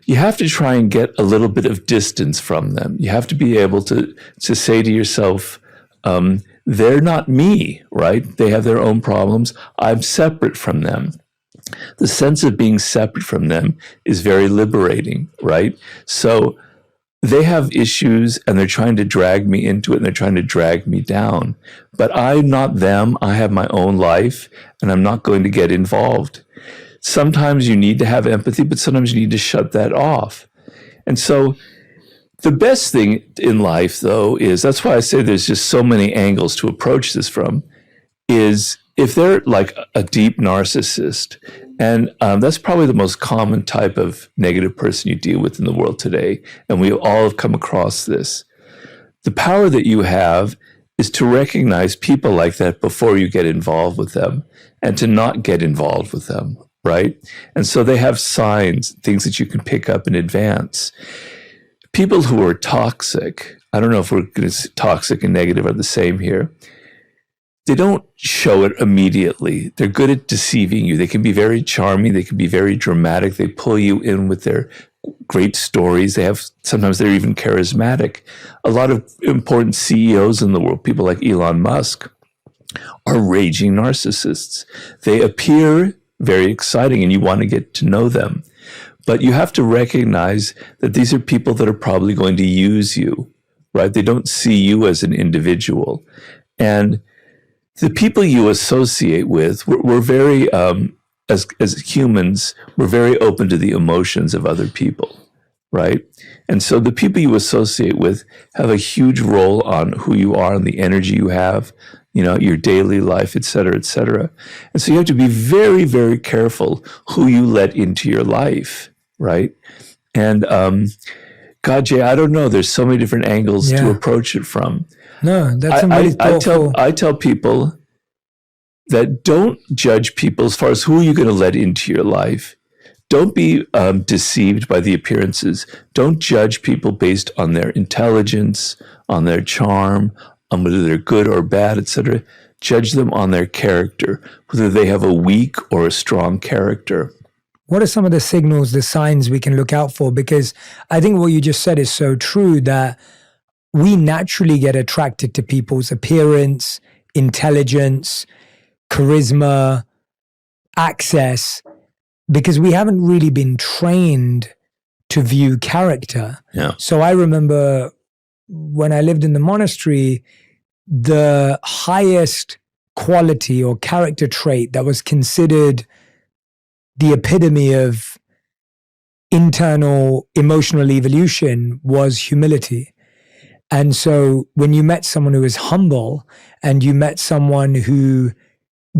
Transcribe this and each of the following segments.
you have to try and get a little bit of distance from them. You have to be able to say to yourself, they're not me, right? They have their own problems. I'm separate from them. The sense of being separate from them is very liberating, right? So they have issues and they're trying to drag me into it and they're trying to drag me down. But I'm not them. I have my own life and I'm not going to get involved. Sometimes you need to have empathy, but sometimes you need to shut that off. And so the best thing in life, though, is, that's why I say there's just so many angles to approach this from, is if they're like a deep narcissist, and that's probably the most common type of negative person you deal with in the world today, and we all have come across this. The power that you have is to recognize people like that before you get involved with them, and to not get involved with them, right? And so they have signs, things that you can pick up in advance. People who are toxic, I don't know if we're going to say toxic and negative are the same here. They don't show it immediately. They're good at deceiving you. They can be very charming. They can be very dramatic. They pull you in with their great stories. Sometimes they're even charismatic. A lot of important CEOs in the world, people like Elon Musk, are raging narcissists. They appear very exciting and you want to get to know them. But you have to recognize that these are people that are probably going to use you, right? They don't see you as an individual. And the people you associate with, we're very, as humans, we're very open to the emotions of other people, right? And so the people you associate with have a huge role on who you are and the energy you have, your daily life, et cetera, et cetera. And so you have to be very, very careful who you let into your life, right? And God, Jay, I don't know. There's so many different angles to approach it from. No, that's really thoughtful. I tell people that don't judge people as far as who you're going to let into your life. Don't be deceived by the appearances. Don't judge people based on their intelligence, on their charm, on whether they're good or bad, etc. Judge them on their character, whether they have a weak or a strong character. What are some of the signals, the signs we can look out for? Because I think what you just said is so true, that we naturally get attracted to people's appearance, intelligence, charisma, access, because we haven't really been trained to view character. Yeah. So I remember when I lived in the monastery, the highest quality or character trait that was considered the epitome of internal emotional evolution was humility. And so when you met someone who was humble and you met someone who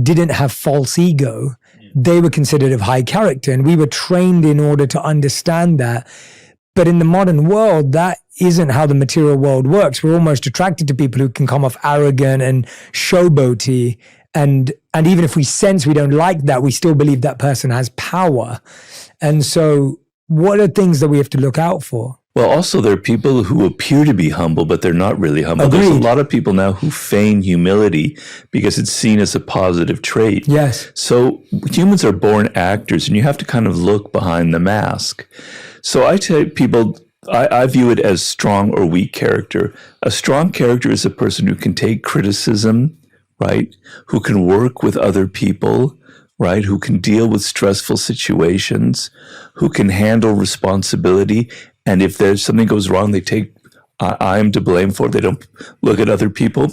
didn't have false ego, they were considered of high character. And we were trained in order to understand that. But in the modern world, that isn't how the material world works. We're almost attracted to people who can come off arrogant and showboaty. And even if we sense we don't like that, we still believe that person has power. And so what are things that we have to look out for? Well, also there are people who appear to be humble, but they're not really humble. Agreed. There's a lot of people now who feign humility because it's seen as a positive trait. Yes. So humans are born actors, and you have to kind of look behind the mask. So I tell people, I view it as strong or weak character. A strong character is a person who can take criticism, right? Who can work with other people, right? Who can deal with stressful situations, who can handle responsibility. And if there's something goes wrong, they take, I am to blame for it. They don't look at other people.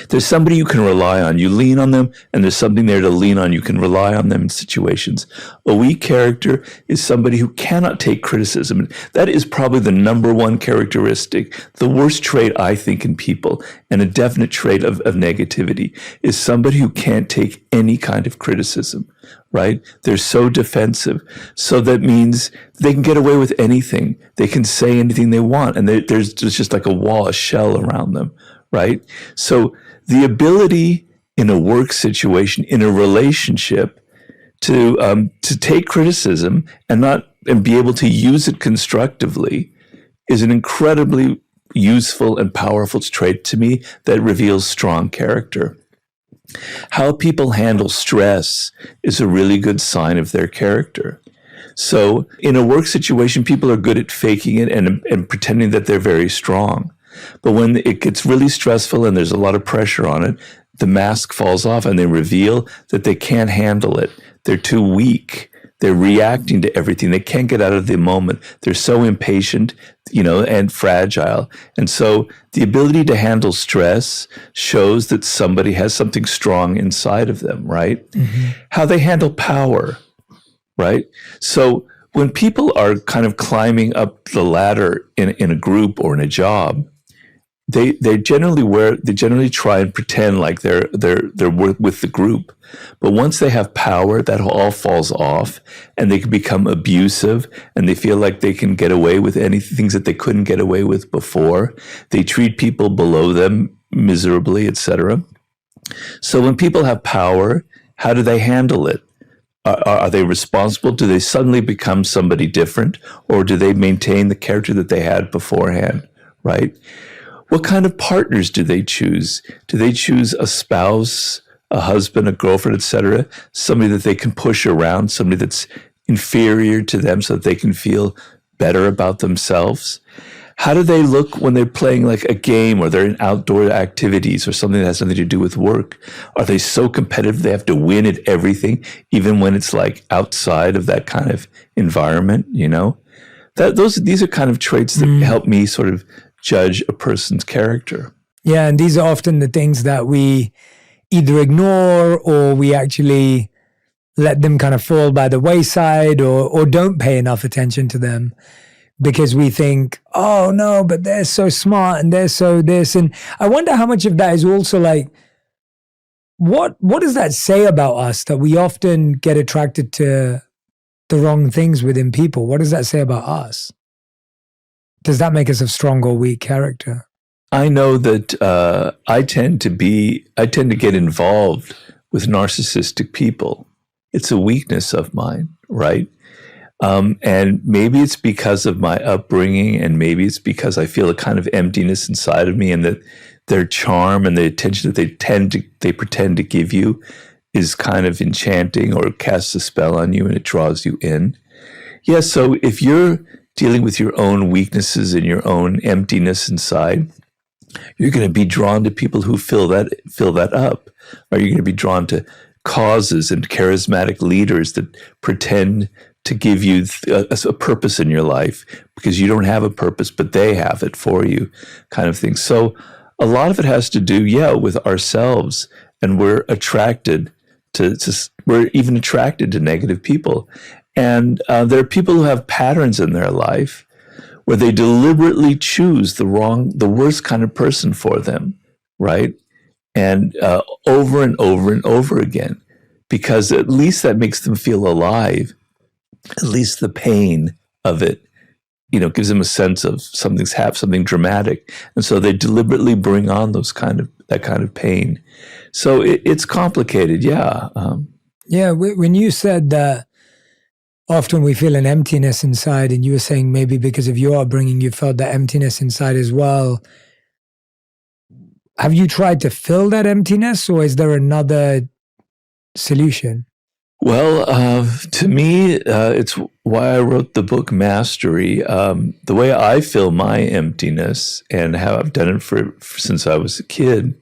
There's somebody you can rely on. You lean on them, and there's something there to lean on. You can rely on them in situations. A weak character is somebody who cannot take criticism. That is probably the number one characteristic, the worst trait, I think, in people, and a definite trait of negativity, is somebody who can't take any kind of criticism, right? They're so defensive. So that means they can get away with anything. They can say anything they want, and there's just like a wall, a shell around them. Right? So the ability in a work situation, in a relationship, to take criticism and be able to use it constructively is an incredibly useful and powerful trait to me that reveals strong character. How people handle stress is a really good sign of their character. So in a work situation, people are good at faking it and pretending that they're very strong. But when it gets really stressful and there's a lot of pressure on it, the mask falls off and they reveal that they can't handle it. They're too weak. They're reacting to everything. They can't get out of the moment. They're so impatient, and fragile. And so the ability to handle stress shows that somebody has something strong inside of them, right? Mm-hmm. How they handle power, right? So when people are kind of climbing up the ladder in a group or in a job, they generally try and pretend like they're with the group, but once they have power, that all falls off, and they can become abusive, and they feel like they can get away with things that they couldn't get away with before. They treat people below them miserably, etc. So when people have power, how do they handle it? Are they responsible? Do they suddenly become somebody different, or do they maintain the character that they had beforehand? Right? What kind of partners do they choose? Do they choose a spouse, a husband, a girlfriend, etc.? Somebody that they can push around, somebody that's inferior to them so that they can feel better about themselves? How do they look when they're playing like a game or they're in outdoor activities or something that has nothing to do with work? Are they so competitive they have to win at everything, even when it's like outside of that kind of environment, These are kind of traits that help me sort of judge a person's character. Yeah, and these are often the things that we either ignore or we actually let them kind of fall by the wayside or don't pay enough attention to them because we think, oh no, but they're so smart and they're so this. And I wonder how much of that is also like, what does that say about us that we often get attracted to the wrong things within people? What does that say about us? Does that make us a strong or weak character? I know that I tend to get involved with narcissistic people. It's a weakness of mine, right? And maybe it's because of my upbringing, and maybe it's because I feel a kind of emptiness inside of me, and that their charm and the attention that they pretend to give you is kind of enchanting or casts a spell on you, and it draws you in. Yeah, so if you're dealing with your own weaknesses and your own emptiness inside, you're going to be drawn to people who fill that up. Or you're going to be drawn to causes and charismatic leaders that pretend to give you a purpose in your life because you don't have a purpose, but they have it for you, kind of thing. So a lot of it has to do, with ourselves, and we're even attracted to negative people. And there are people who have patterns in their life where they deliberately choose the worst kind of person for them, right? And over and over and over again, because at least that makes them feel alive. At least the pain of it, gives them a sense of something dramatic, and so they deliberately bring on that kind of pain. So it's complicated, yeah. When you said that often we feel an emptiness inside, and you were saying maybe because of your upbringing you felt that emptiness inside as well. Have you tried to fill that emptiness, or is there another solution? Well, to me, it's why I wrote the book Mastery. The way I fill my emptiness and how I've done it since I was a kid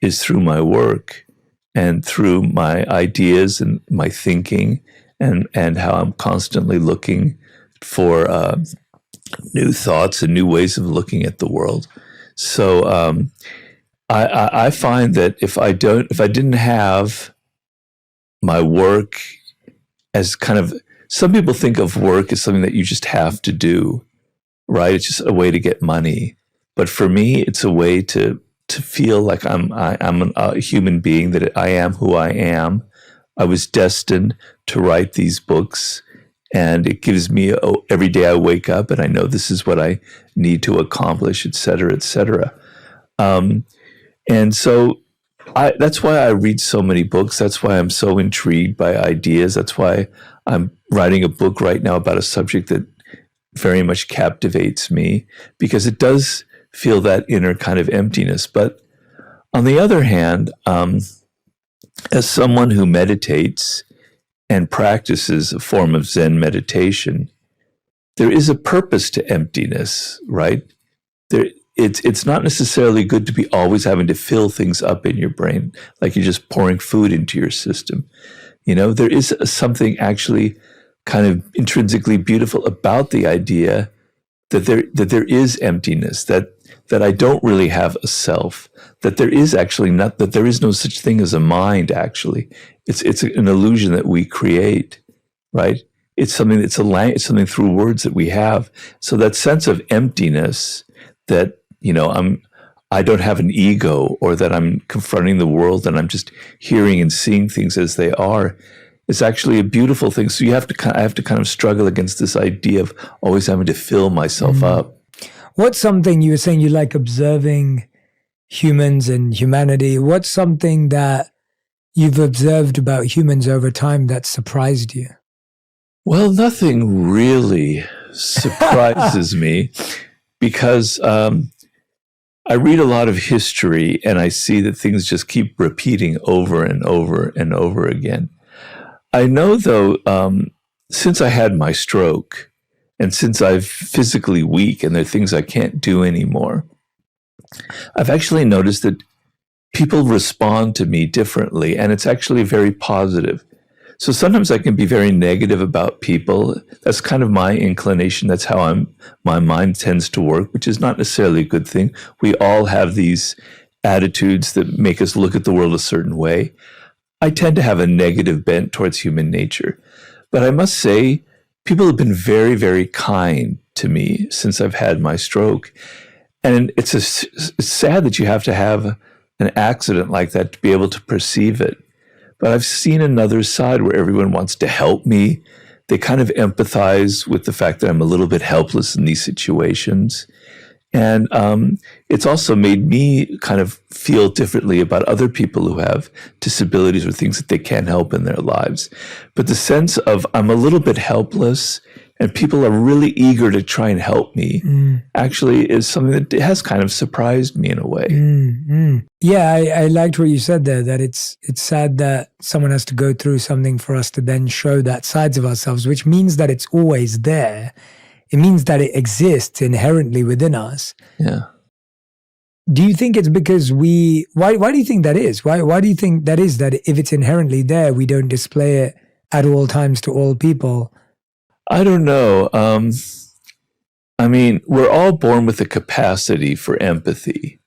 is through my work and through my ideas and my thinking, and how I'm constantly looking for new thoughts and new ways of looking at the world. So I find that if I didn't have my work as kind of, some people think of work as something that you just have to do, right? It's just a way to get money. But for me, it's a way to feel like I'm a human being, that I am who I am. I was destined to write these books, and it gives me every day I wake up and I know this is what I need to accomplish, et cetera, et cetera. And so that's why I read so many books. That's why I'm so intrigued by ideas. That's why I'm writing a book right now about a subject that very much captivates me, because it does feel that inner kind of emptiness. But on the other hand, as someone who meditates and practices a form of Zen meditation, there is a purpose to emptiness, right? It's not necessarily good to be always having to fill things up in your brain, like you're just pouring food into your system. There is something actually kind of intrinsically beautiful about the idea that there is emptiness, that I don't really have a self, that there is actually not, that there is no such thing as a mind. Actually, it's an illusion that we create, right? It's something it's something through words that we have. So that sense of emptiness, that I don't have an ego, or that I'm confronting the world and I'm just hearing and seeing things as they are, is actually a beautiful thing. So I have to kind of struggle against this idea of always having to fill myself up. What's something you were saying you like observing humans and humanity? What's something that you've observed about humans over time that surprised you? Well, nothing really surprises me, because I read a lot of history and I see that things just keep repeating over and over and over again. I know, though, since I had my stroke, and since I'm physically weak and there are things I can't do anymore, I've actually noticed that people respond to me differently, and it's actually very positive. So sometimes I can be very negative about people. That's kind of my inclination. That's how my mind tends to work, which is not necessarily a good thing. We all have these attitudes that make us look at the world a certain way. I tend to have a negative bent towards human nature. But I must say, people have been very, very kind to me since I've had my stroke. And it's sad that you have to have an accident like that to be able to perceive it. But I've seen another side where everyone wants to help me. They kind of empathize with the fact that I'm a little bit helpless in these situations. And it's also made me kind of feel differently about other people who have disabilities or things that they can't help in their lives. But the sense of I'm a little bit helpless and people are really eager to try and help me actually is something that has kind of surprised me in a way. Yeah, I liked what you said there, that it's sad that someone has to go through something for us to then show that sides of ourselves, which means that it's always there. It means that it exists inherently within us. Yeah. Do you think it's because why do you think that is? Why do you think that is, that if it's inherently there, we don't display it at all times to all people? I don't know. I mean, we're all born with a capacity for empathy.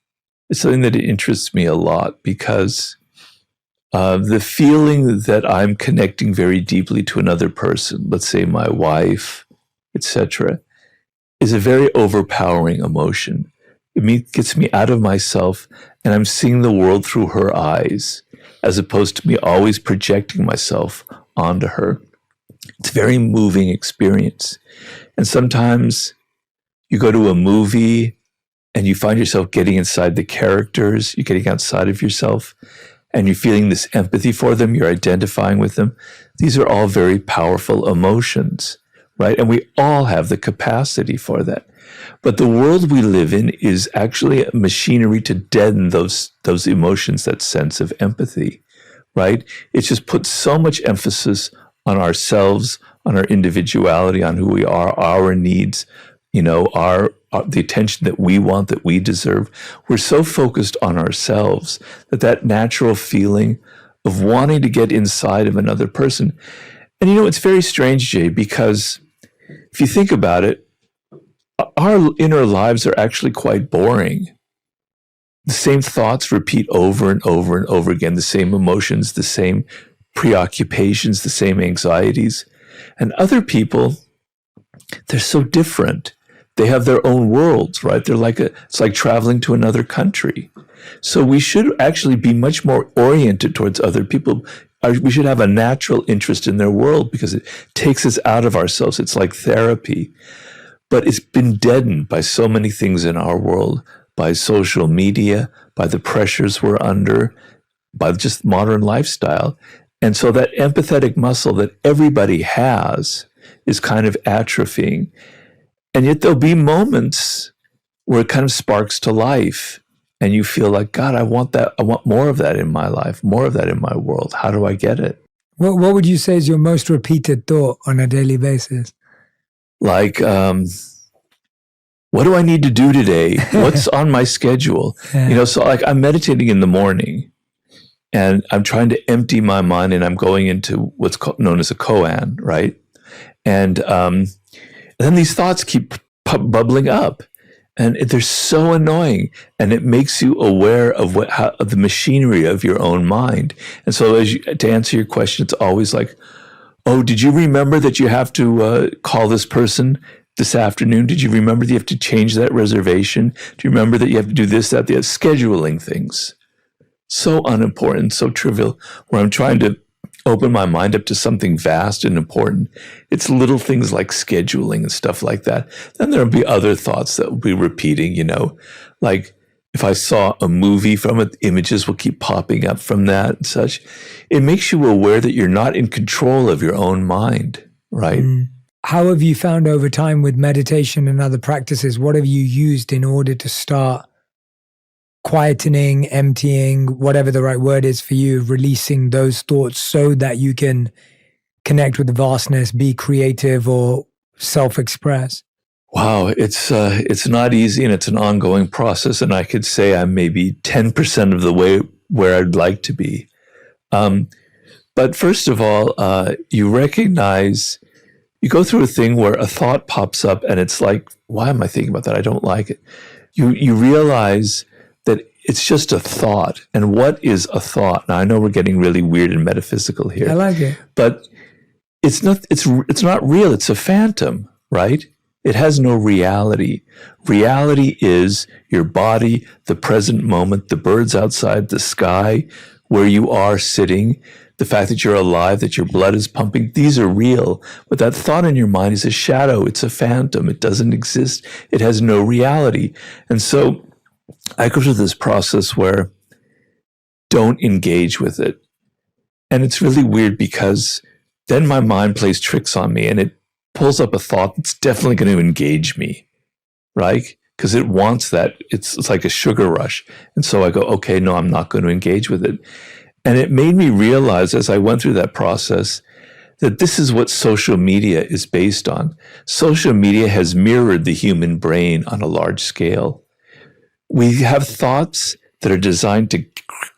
It's something that interests me a lot, because the feeling that I'm connecting very deeply to another person, let's say my wife, etc., is a very overpowering emotion. It gets me out of myself, and I'm seeing the world through her eyes, as opposed to me always projecting myself onto her. It's a very moving experience. And sometimes you go to a movie and you find yourself getting inside the characters, you're getting outside of yourself, and you're feeling this empathy for them, you're identifying with them. These are all very powerful emotions, right? And we all have the capacity for that. But the world we live in is actually a machinery to deaden those emotions, that sense of empathy, right? It's just put so much emphasis on ourselves, on our individuality, on who we are, our needs, the attention that we want, that we deserve. We're so focused on ourselves that natural feeling of wanting to get inside of another person. And it's very strange, Jay, because if you think about it, our inner lives are actually quite boring. The same thoughts repeat over and over and over again, the same emotions, the same preoccupations, the same anxieties. And other people, they're so different. They have their own worlds, right? It's like traveling to another country. So we should actually be much more oriented towards other people. We should have a natural interest in their world, because it takes us out of ourselves. It's like therapy. But it's been deadened by so many things in our world, by social media, by the pressures we're under, by just modern lifestyle. And so that empathetic muscle that everybody has is kind of atrophying. And yet there'll be moments where it kind of sparks to life, and you feel like, God, I want that. I want more of that in my life, more of that in my world. How do I get it? What would you say is your most repeated thought on a daily basis? Like, what do I need to do today? What's on my schedule? Yeah. So like I'm meditating in the morning and I'm trying to empty my mind and I'm going into what's known as a koan, right? And then these thoughts keep bubbling up and they're so annoying and it makes you aware of of the machinery of your own mind. And so to answer your question, it's always like, oh, did you remember that you have to call this person this afternoon? Did you remember that you have to change that reservation? Do you remember that you have to do this, that, the other? Scheduling things. So unimportant, so trivial, where I'm trying to open my mind up to something vast and important. It's little things like scheduling and stuff like that. Then there'll be other thoughts that will be repeating, like if I saw a movie from it, images will keep popping up from that and such. It makes you aware that you're not in control of your own mind, right? How have you found over time with meditation and other practices, what have you used in order to start quietening, emptying, whatever the right word is for you, releasing those thoughts so that you can connect with the vastness, be creative or self-express? Wow, it's not easy and it's an ongoing process. And I could say I'm maybe 10% of the way where I'd like to be. But first of all, you recognize, you go through a thing where a thought pops up and it's like, why am I thinking about that? I don't like it. You realize that it's just a thought. And what is a thought? Now I know we're getting really weird and metaphysical here. I like it. But it's not real. It's a phantom, right? It has no reality. Reality is your body, the present moment, the birds outside, the sky, where you are sitting, the fact that you're alive, that your blood is pumping. These are real. But that thought in your mind is a shadow. It's a phantom. It doesn't exist. It has no reality. And so I go through this process where don't engage with it. And it's really weird because then my mind plays tricks on me and it pulls up a thought that's definitely going to engage me, right? Because it wants that. It's like a sugar rush. And so I go, okay, no, I'm not going to engage with it. And it made me realize as I went through that process that this is what social media is based on. Social media has mirrored the human brain on a large scale. We have thoughts that are designed to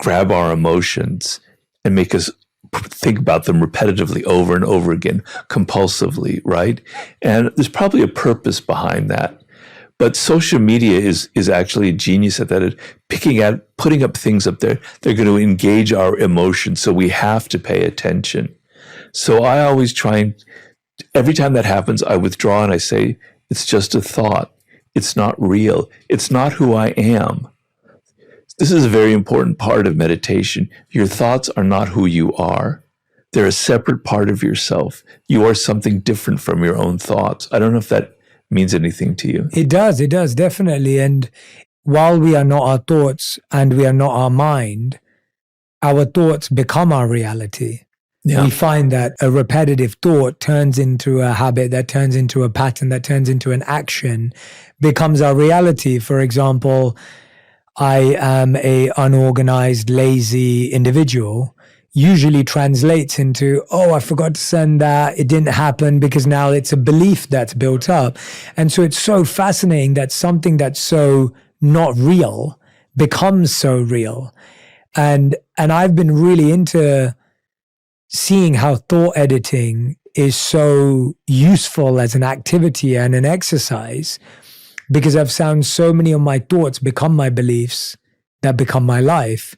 grab our emotions and make us think about them repetitively over and over again, compulsively, right? And there's probably a purpose behind that. But social media is actually a genius at that, at putting up things up there. They're going to engage our emotions, so we have to pay attention. So I always try and, every time that happens, I withdraw and I say, it's just a thought. It's not real. It's not who I am. This is a very important part of meditation. Your thoughts are not who you are. They're a separate part of yourself. You are something different from your own thoughts. I don't know if that means anything to you. It does, definitely. And while we are not our thoughts and we are not our mind, our thoughts become our reality. Yeah. We find that a repetitive thought turns into a habit, that turns into a pattern, that turns into an action, becomes our reality. For example, I am a unorganized, lazy individual, usually translates into, oh, I forgot to send that. It didn't happen, because now it's a belief that's built up. And so it's so fascinating that something that's so not real becomes so real. And I've been really into seeing how thought editing is so useful as an activity and an exercise, because I've found so many of my thoughts become my beliefs that become my life.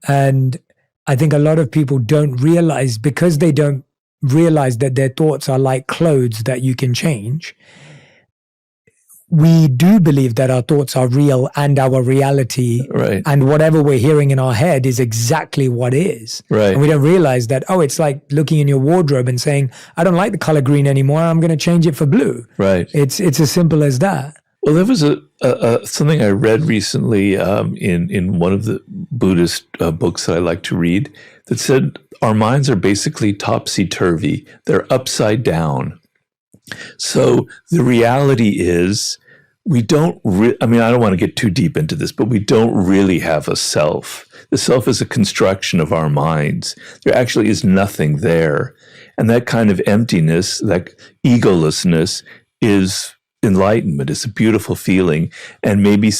And I think a lot of people don't realize, because they don't realize that their thoughts are like clothes that you can change. We do believe that our thoughts are real and our reality, right, and whatever we're hearing in our head is exactly what is. Right. And we don't realize that, oh, it's like looking in your wardrobe and saying, I don't like the color green anymore, I'm going to change it for blue. Right. It's as simple as that. Well, there was something I read recently in one of the Buddhist books that I like to read that said our minds are basically topsy-turvy. They're upside down. So the reality is we don't I mean, I don't want to get too deep into this, but we don't really have a self. The self is a construction of our minds. There actually is nothing there. And that kind of emptiness, that egolessness, is enlightenment. It's a beautiful feeling. And maybe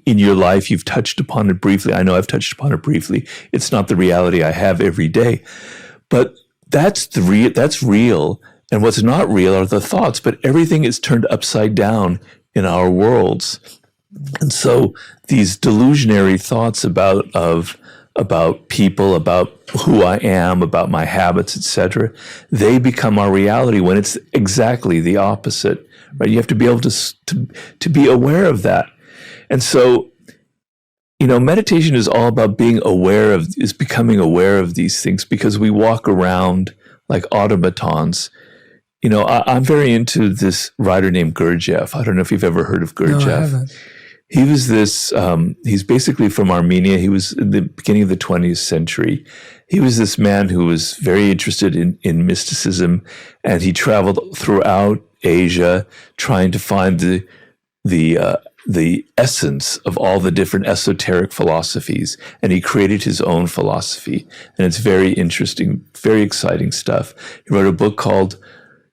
in your life, you've touched upon it briefly. I know I've touched upon it briefly. It's not the reality I have every day. But that's real. And what's not real are the thoughts. But everything is turned upside down in our worlds. And so these delusionary thoughts about people, about who I am, about my habits, etc., they become our reality when it's exactly the opposite. Right? You have to be able to be aware of that. And so, meditation is all about becoming aware of these things, because we walk around like automatons. I'm very into this writer named Gurdjieff. I don't know if you've ever heard of Gurdjieff. No, I haven't. He was he's basically from Armenia. He was in the beginning of the 20th century. He was this man who was very interested in mysticism, and he traveled throughout Asia trying to find the essence of all the different esoteric philosophies. And he created his own philosophy. And it's very interesting, very exciting stuff. He wrote a book called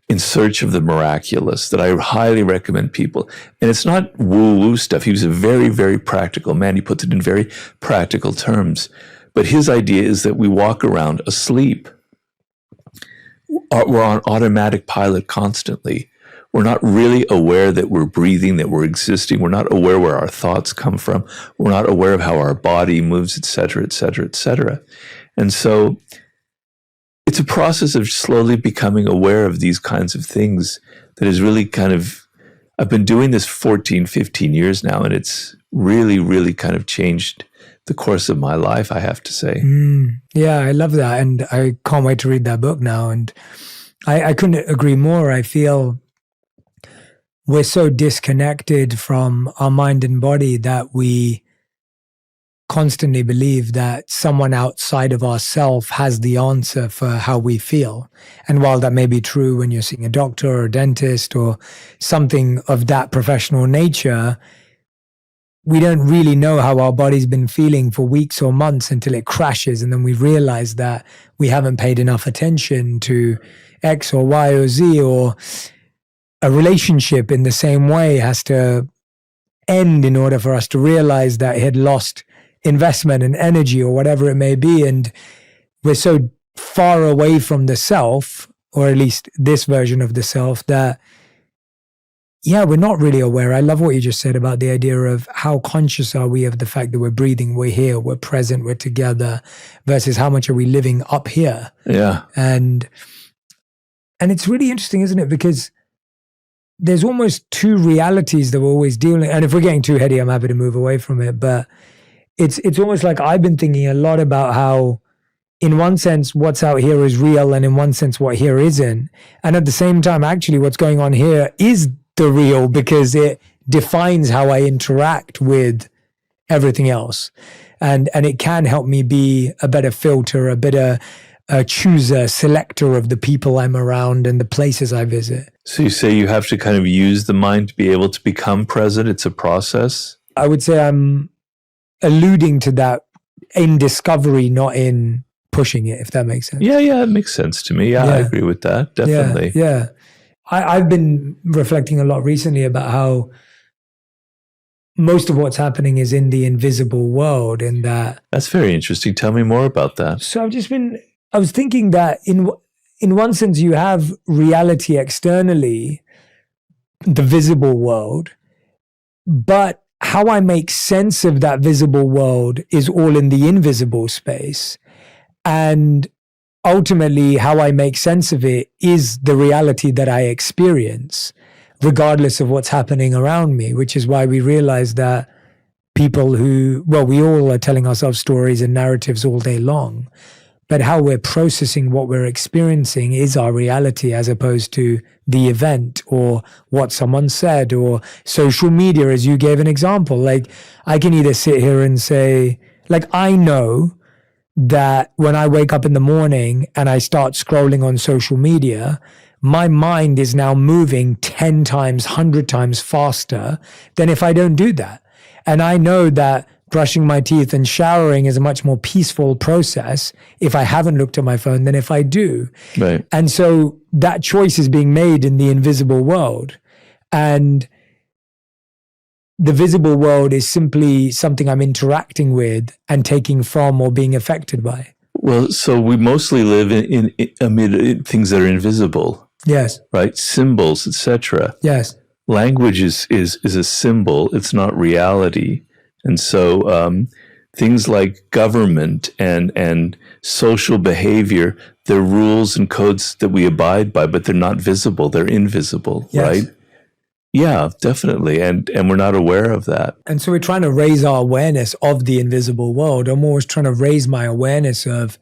In Search of the Miraculous that I highly recommend people. And it's not woo-woo stuff. He was a very, very practical man. He puts it in very practical terms. But his idea is that we walk around asleep. We're on automatic pilot constantly. We're not really aware that we're breathing, that we're existing. We're not aware where our thoughts come from. We're not aware of how our body moves, et cetera, et cetera, et cetera. And so it's a process of slowly becoming aware of these kinds of things that is really I've been doing this 14, 15 years now, and it's really, really kind of changed the course of my life, I have to say. Yeah, I love that. And I can't wait to read that book now. And I couldn't agree more. I feel we're so disconnected from our mind and body that we constantly believe that someone outside of ourselves has the answer for how we feel. And while that may be true when you're seeing a doctor or a dentist or something of that professional nature, we don't really know how our body's been feeling for weeks or months until it crashes. And then we realize that we haven't paid enough attention to X or Y or Z, or a relationship in the same way has to end in order for us to realize that it had lost investment and energy or whatever it may be. And we're so far away from the self, or at least this version of the self, that we're not really aware. I love what you just said about the idea of how conscious are we of the fact that we're breathing, we're here, we're present, we're together, versus how much are we living up here. Yeah. And it's really interesting, isn't it? Because there's almost two realities that we're always dealing. And if we're getting too heady, I'm happy to move away from it. But it's almost like I've been thinking a lot about how, in one sense, what's out here is real, and in one sense, what here isn't. And at the same time, actually, what's going on here is the real, because it defines how I interact with everything else. And it can help me be a better filter, a better chooser, selector of the people I'm around and the places I visit. So you say you have to kind of use the mind to be able to become present. It's a process. I would say I'm alluding to that in discovery, not in pushing it, if that makes sense. Yeah, it makes sense to me. Yeah, I agree with that. Definitely. Yeah. I've been reflecting a lot recently about how most of what's happening is in the invisible world, and that's very interesting. Tell me more about that. So I was thinking that in one sense you have reality externally, the visible world, but how I make sense of that visible world is all in the invisible space. And ultimately, how I make sense of it is the reality that I experience, regardless of what's happening around me, which is why we realize that people we all are telling ourselves stories and narratives all day long, but how we're processing what we're experiencing is our reality, as opposed to the event or what someone said or social media, as you gave an example. Like, I can either sit here and say, like, I know that when I wake up in the morning and I start scrolling on social media, my mind is now moving 10 times, 100 times faster than if I don't do that. And I know that brushing my teeth and showering is a much more peaceful process if I haven't looked at my phone than if I do. Right. And so that choice is being made in the invisible world. And the visible world is simply something I'm interacting with and taking from or being affected by. Well, so we mostly live in amid things that are invisible. Yes. Right? Symbols, etc. Yes. Language is a symbol. It's not reality. And so things like government and social behavior, they're rules and codes that we abide by, but they're not visible. They're invisible, Yes. right? Yeah, definitely. And we're not aware of that. And so we're trying to raise our awareness of the invisible world. I'm always trying to raise my awareness of,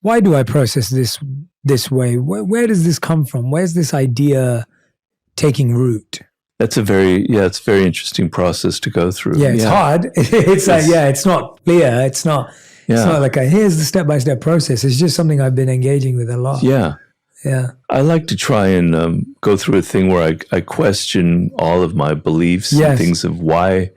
why do I process this way? Where does this come from? Where's this idea taking root? It's a very interesting process to go through. Yeah, it's hard. It's like, it's not clear. It's not like here's the step-by-step process. It's just something I've been engaging with a lot. Yeah. Yeah. I like to try and go through a thing where I question all of my beliefs and things of where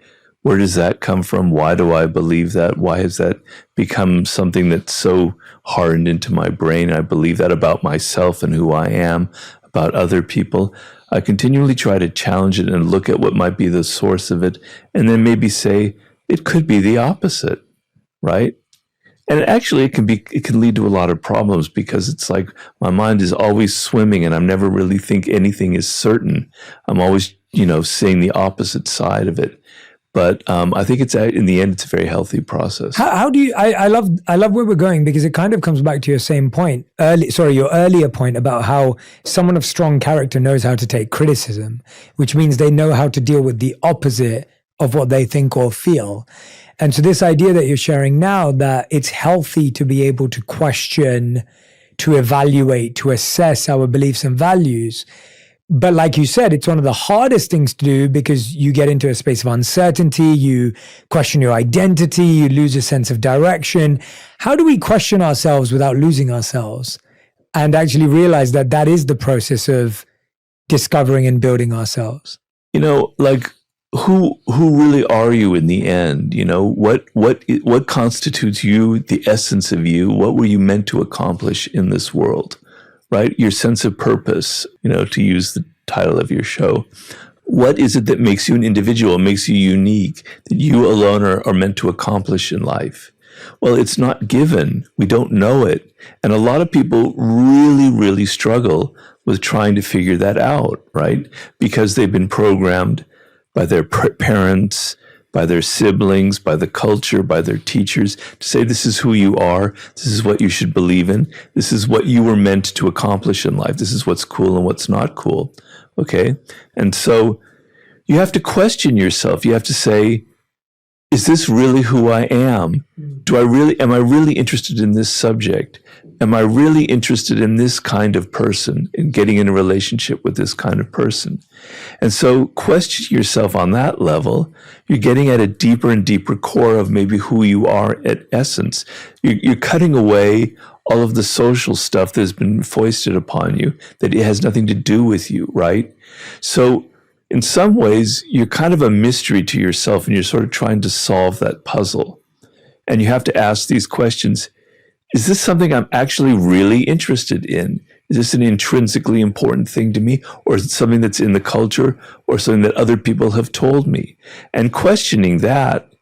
does that come from? Why do I believe that? Why has that become something that's so hardened into my brain? I believe that about myself and who I am, about other people. I continually try to challenge it and look at what might be the source of it, and then maybe say it could be the opposite, right? And actually, it can lead to a lot of problems because it's like my mind is always swimming, and I never really think anything is certain. I'm always, seeing the opposite side of it. But I think in the end, it's a very healthy process. How do you? I love where we're going, because it kind of comes back to your same point. Your earlier point about how someone of strong character knows how to take criticism, which means they know how to deal with the opposite of what they think or feel. And so this idea that you're sharing now, that it's healthy to be able to question, to evaluate, to assess our beliefs and values. But like you said, it's one of the hardest things to do because you get into a space of uncertainty, you question your identity, you lose a sense of direction. How do we question ourselves without losing ourselves and actually realize that that is the process of discovering and building ourselves? Like who really are you in the end? What constitutes you, the essence of you? What were you meant to accomplish in this world? Right? Your sense of purpose, to use the title of your show. What is it that makes you an individual, makes you unique, that you alone are meant to accomplish in life? Well, it's not given. We don't know it. And a lot of people really, really struggle with trying to figure that out, right? Because they've been programmed by their parents, by their siblings, by the culture, by their teachers, to say this is who you are, this is what you should believe in, this is what you were meant to accomplish in life, this is what's cool and what's not cool, okay? And so you have to question yourself. You have to say, is this really who I am? Am I really interested in this subject? Am I really interested in this kind of person, in getting in a relationship with this kind of person? And so question yourself on that level. You're getting at a deeper and deeper core of maybe who you are at essence. You're cutting away all of the social stuff that's been foisted upon you, that it has nothing to do with you, right? So in some ways, you're kind of a mystery to yourself, and you're sort of trying to solve that puzzle. And you have to ask these questions. Is this something I'm actually really interested in? Is this an intrinsically important thing to me? Or is it something that's in the culture or something that other people have told me? And questioning that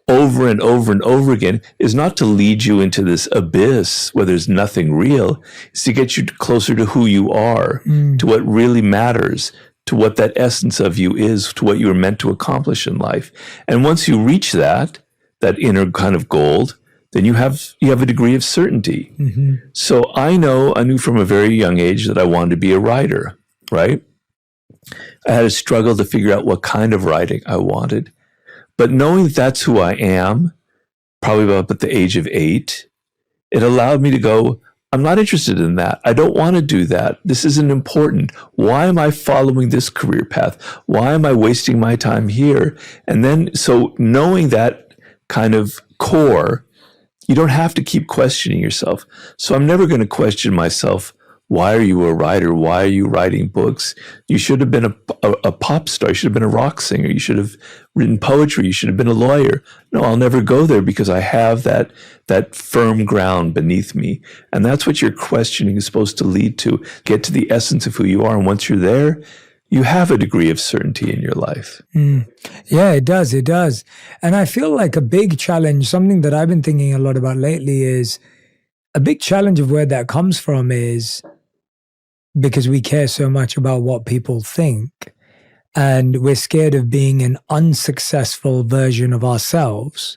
over and over and over again is not to lead you into this abyss where there's nothing real. It's to get you closer to who you are, to what really matters, to what that essence of you is, to what you were meant to accomplish in life. And once you reach that inner kind of gold, then you have a degree of certainty. Mm-hmm. So I knew from a very young age that I wanted to be a writer, right? I had a struggle to figure out what kind of writing I wanted. But knowing that that's who I am, probably about at the age of 8, it allowed me to go, I'm not interested in that. I don't want to do that. This isn't important. Why am I following this career path? Why am I wasting my time here? And then, so knowing that kind of core, you don't have to keep questioning yourself. So I'm never going to question myself, Why are you a writer? Why are you writing books? You should have been a pop star. You should have been a rock singer. You should have written poetry. You should have been a lawyer. No, I'll never go there because I have that firm ground beneath me. And that's what your questioning is supposed to lead to. Get to the essence of who you are. And once you're there, you have a degree of certainty in your life. Yeah, it does. It does. And I feel like a big challenge, something that I've been thinking a lot about lately, is a big challenge of where that comes from is because we care so much about what people think, and we're scared of being an unsuccessful version of ourselves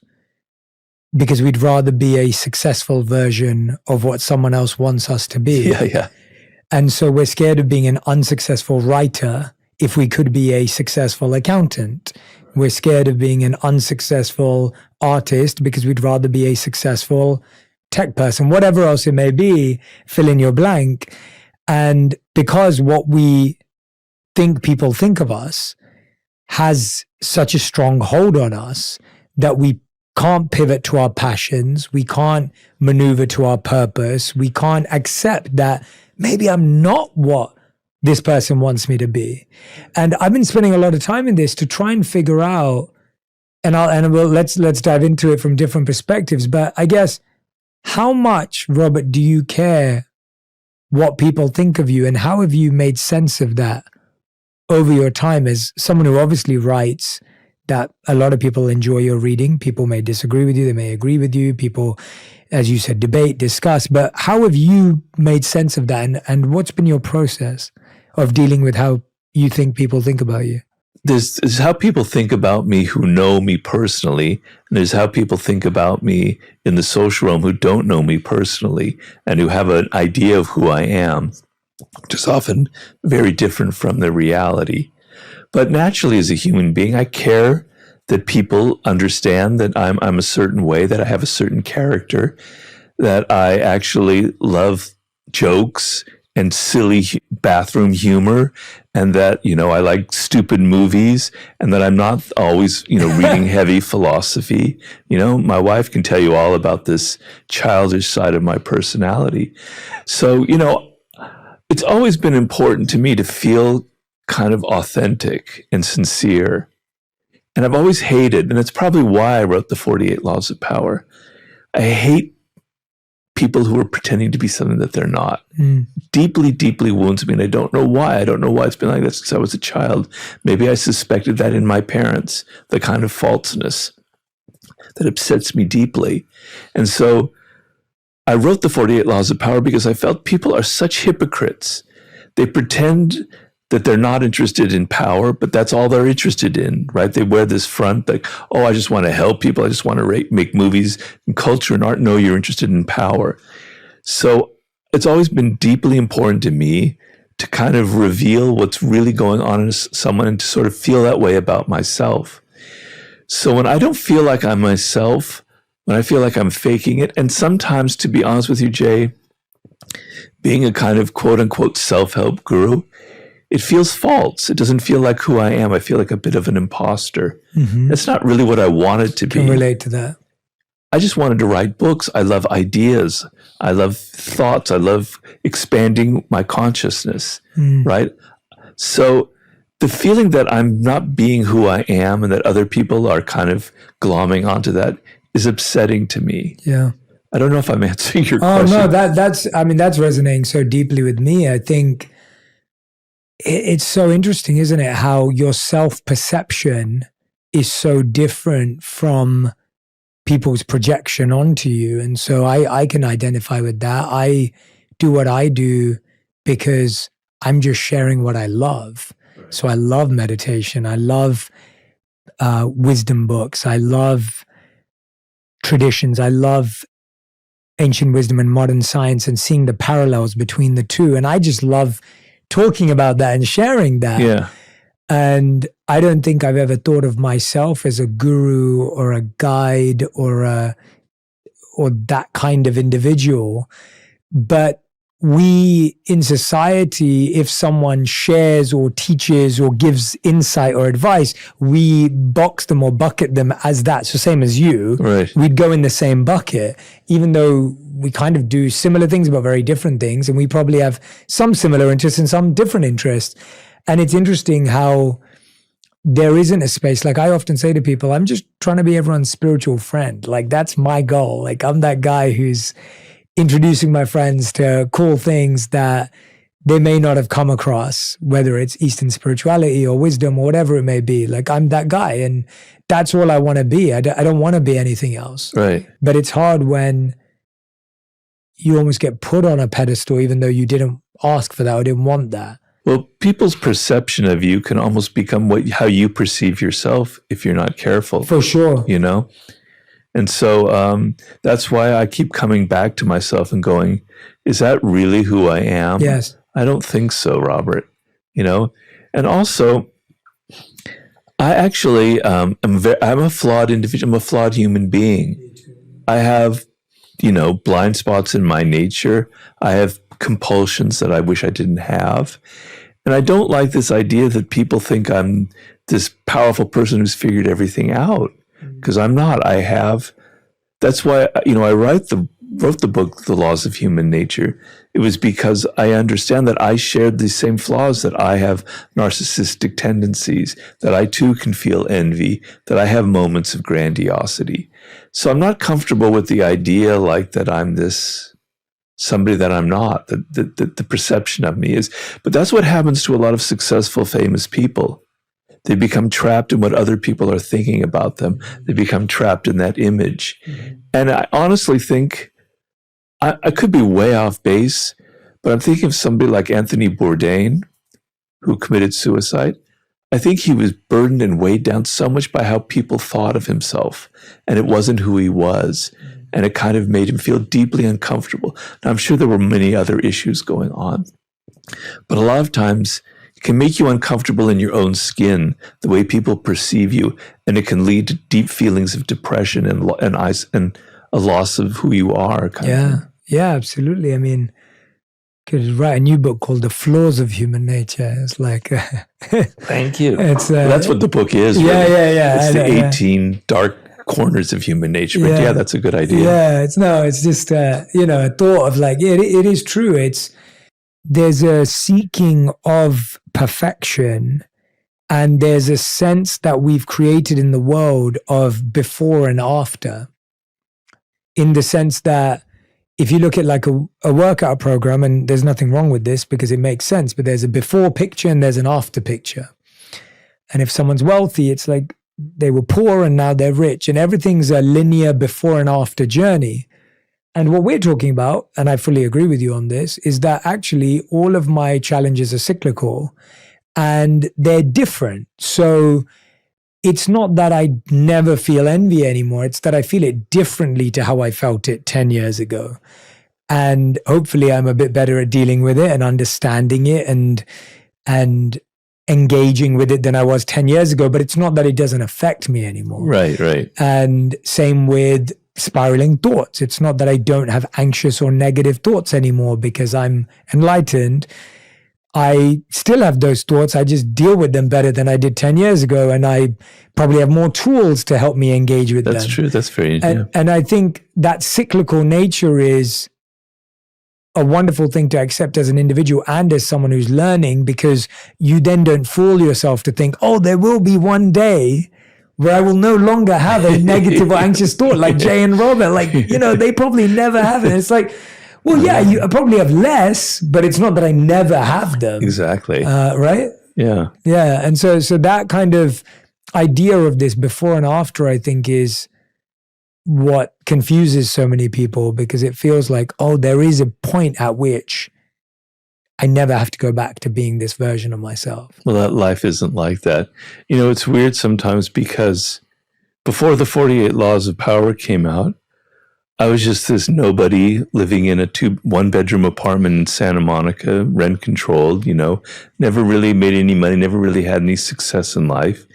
because we'd rather be a successful version of what someone else wants us to be. Yeah. And so we're scared of being an unsuccessful writer if we could be a successful accountant. We're scared of being an unsuccessful artist because we'd rather be a successful tech person, whatever else it may be, fill in your blank. And because what we think people think of us has such a strong hold on us that we can't pivot to our passions, we can't maneuver to our purpose, we can't accept that maybe I'm not what this person wants me to be. And I've been spending a lot of time in this to try and figure out, let's dive into it from different perspectives. But I guess, how much, Robert, do you care what people think of you, and how have you made sense of that over your time as someone who obviously writes that a lot of people enjoy your reading? People may disagree with you, they may agree with you, people, as you said, debate, discuss, but how have you made sense of that, and what's been your process of dealing with how you think people think about you? There's how people think about me who know me personally, and there's how people think about me in the social realm who don't know me personally and who have an idea of who I am, which is often very different from the reality. But naturally, as a human being, I care that people understand that I'm a certain way, that I have a certain character, that I actually love jokes and silly bathroom humor, and that, I like stupid movies, and that I'm not always, reading heavy philosophy. My wife can tell you all about this childish side of my personality. So, it's always been important to me to feel kind of authentic and sincere. And I've always hated, and it's probably why I wrote the 48 Laws of Power. I hate people who are pretending to be something that they're not. Deeply, deeply wounds me, and I don't know why. I don't know why it's been like that since I was a child. Maybe I suspected that in my parents, the kind of falseness that upsets me deeply. And so I wrote the 48 Laws of Power because I felt people are such hypocrites. They pretend that they're not interested in power, but that's all they're interested in, right? They wear this front like, oh, I just want to help people. I just want to make movies and culture and art. No, you're interested in power. So it's always been deeply important to me to kind of reveal what's really going on in someone and to sort of feel that way about myself. So when I don't feel like I'm myself, when I feel like I'm faking it, and sometimes, to be honest with you, Jay, being a kind of quote unquote self-help guru, it feels false. It doesn't feel like who I am. I feel like a bit of an imposter. That's not really what I wanted to be. Can relate to that. I just wanted to write books. I love ideas. I love thoughts. I love expanding my consciousness, right? So the feeling that I'm not being who I am and that other people are kind of glomming onto that is upsetting to me. Yeah. I don't know if I'm answering your question. Oh, no, that's resonating so deeply with me. I think it's so interesting, isn't it? How your self-perception is so different from people's projection onto you. And so I can identify with that. I do what I do because I'm just sharing what I love. Right. So I love meditation. I love wisdom books. I love traditions. I love ancient wisdom and modern science and seeing the parallels between the two. And I just love talking about that and sharing that. Yeah. And I don't think I've ever thought of myself as a guru or a guide or that kind of individual. But we in society, if someone shares or teaches or gives insight or advice, we box them or bucket them as that. So same as you, Right. we'd go in the same bucket, even though we kind of do similar things but very different things. And we probably have some similar interests and some different interests. And it's interesting how there isn't a space. Like I often say to people, I'm just trying to be everyone's spiritual friend. Like that's my goal. Like I'm that guy who's introducing my friends to cool things that they may not have come across, whether it's Eastern spirituality or wisdom or whatever it may be. Like I'm that guy, and that's all I want to be. I don't want to be anything else. Right. But it's hard when you almost get put on a pedestal, even though you didn't ask for that or didn't want that. Well, people's perception of you can almost become how you perceive yourself if you're not careful. For sure. You know? And so that's why I keep coming back to myself and going, is that really who I am? Yes. I don't think so, Robert. You know? And also, I actually I'm a flawed individual. I'm a flawed human being. I have, blind spots in my nature. I have compulsions that I wish I didn't have. And I don't like this idea that people think I'm this powerful person who's figured everything out, because I'm not. That's why, I wrote the book, The Laws of Human Nature. It was because I understand that I shared the same flaws, that I have narcissistic tendencies, that I too can feel envy, that I have moments of grandiosity. So I'm not comfortable with the idea like that I'm this somebody that I'm not, that the perception of me is. But that's what happens to a lot of successful, famous people. They become trapped in what other people are thinking about them. They become trapped in that image. And I honestly think, I could be way off base, but I'm thinking of somebody like Anthony Bourdain, who committed suicide. I think he was burdened and weighed down so much by how people thought of himself, and it wasn't who he was. And it kind of made him feel deeply uncomfortable. Now, I'm sure there were many other issues going on, but a lot of times it can make you uncomfortable in your own skin, the way people perceive you, and it can lead to deep feelings of depression and a loss of who you are. Yeah, absolutely. I mean, could write a new book called The Flaws of Human Nature. It's like, thank you. It's that's what the book is. Yeah, really. yeah. It's the 18 dark corners of human nature. But yeah, that's a good idea. Yeah, it's just a thought of like, it is true. There's a seeking of perfection, and there's a sense that we've created in the world of before and after, in the sense that if you look at like a workout program, and there's nothing wrong with this because it makes sense, but there's a before picture and there's an after picture. And if someone's wealthy, it's like they were poor and now they're rich, and everything's a linear before and after journey. And what we're talking about, and I fully agree with you on this, is that actually all of my challenges are cyclical and they're different. So it's not that I never feel envy anymore. It's that I feel it differently to how I felt it 10 years ago. And hopefully I'm a bit better at dealing with it and understanding it and engaging with it than I was 10 years ago. But it's not that it doesn't affect me anymore. Right. And same with spiraling thoughts. It's not that I don't have anxious or negative thoughts anymore because I'm enlightened. I still have those thoughts. I just deal with them better than I did 10 years ago. And I probably have more tools to help me engage with them. That's true. That's very interesting. And I think that cyclical nature is a wonderful thing to accept as an individual and as someone who's learning, because you then don't fool yourself to think, oh, there will be one day where I will no longer have a negative or anxious thought like Jay and Robert. Like, they probably never have it. It's like, well, yeah, you probably have less, but it's not that I never have them. Exactly. Right? Yeah. Yeah. And so that kind of idea of this before and after, I think, is what confuses so many people, because it feels like, oh, there is a point at which I never have to go back to being this version of myself. Well, that life isn't like that. It's weird sometimes because before the 48 Laws of Power came out, I was just this nobody living in a one-bedroom apartment in Santa Monica, rent controlled, never really made any money, never really had any success in life.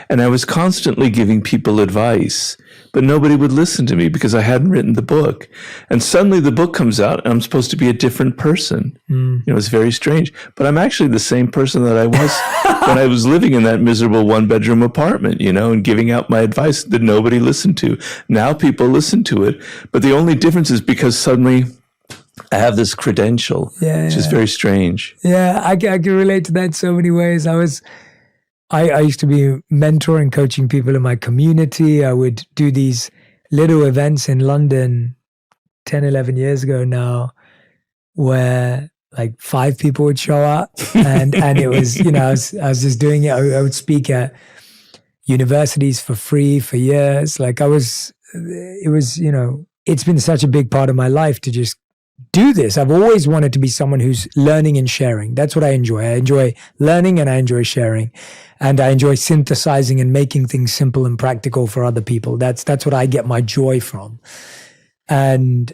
And I was constantly giving people advice, but nobody would listen to me because I hadn't written the book. And suddenly the book comes out and I'm supposed to be a different person. You know, it's very strange. But I'm actually the same person that I was when I was living in that miserable one-bedroom apartment, you know, and giving out my advice that nobody listened to. Now people listen to it. But the only difference is because suddenly I have this credential, which is very strange. Yeah, I can relate to that in so many ways. I used to be mentoring, coaching people in my community. I would do these little events in London 10, 11 years ago now, where like 5 people would show up and it was, you know, I was just doing it. I would speak at universities for free for years. Like it was, you know, it's been such a big part of my life to just do this. I've always wanted to be someone who's learning and sharing. That's what I enjoy. I enjoy learning and I enjoy sharing. And I enjoy synthesizing and making things simple and practical for other people. That's what I get my joy from. And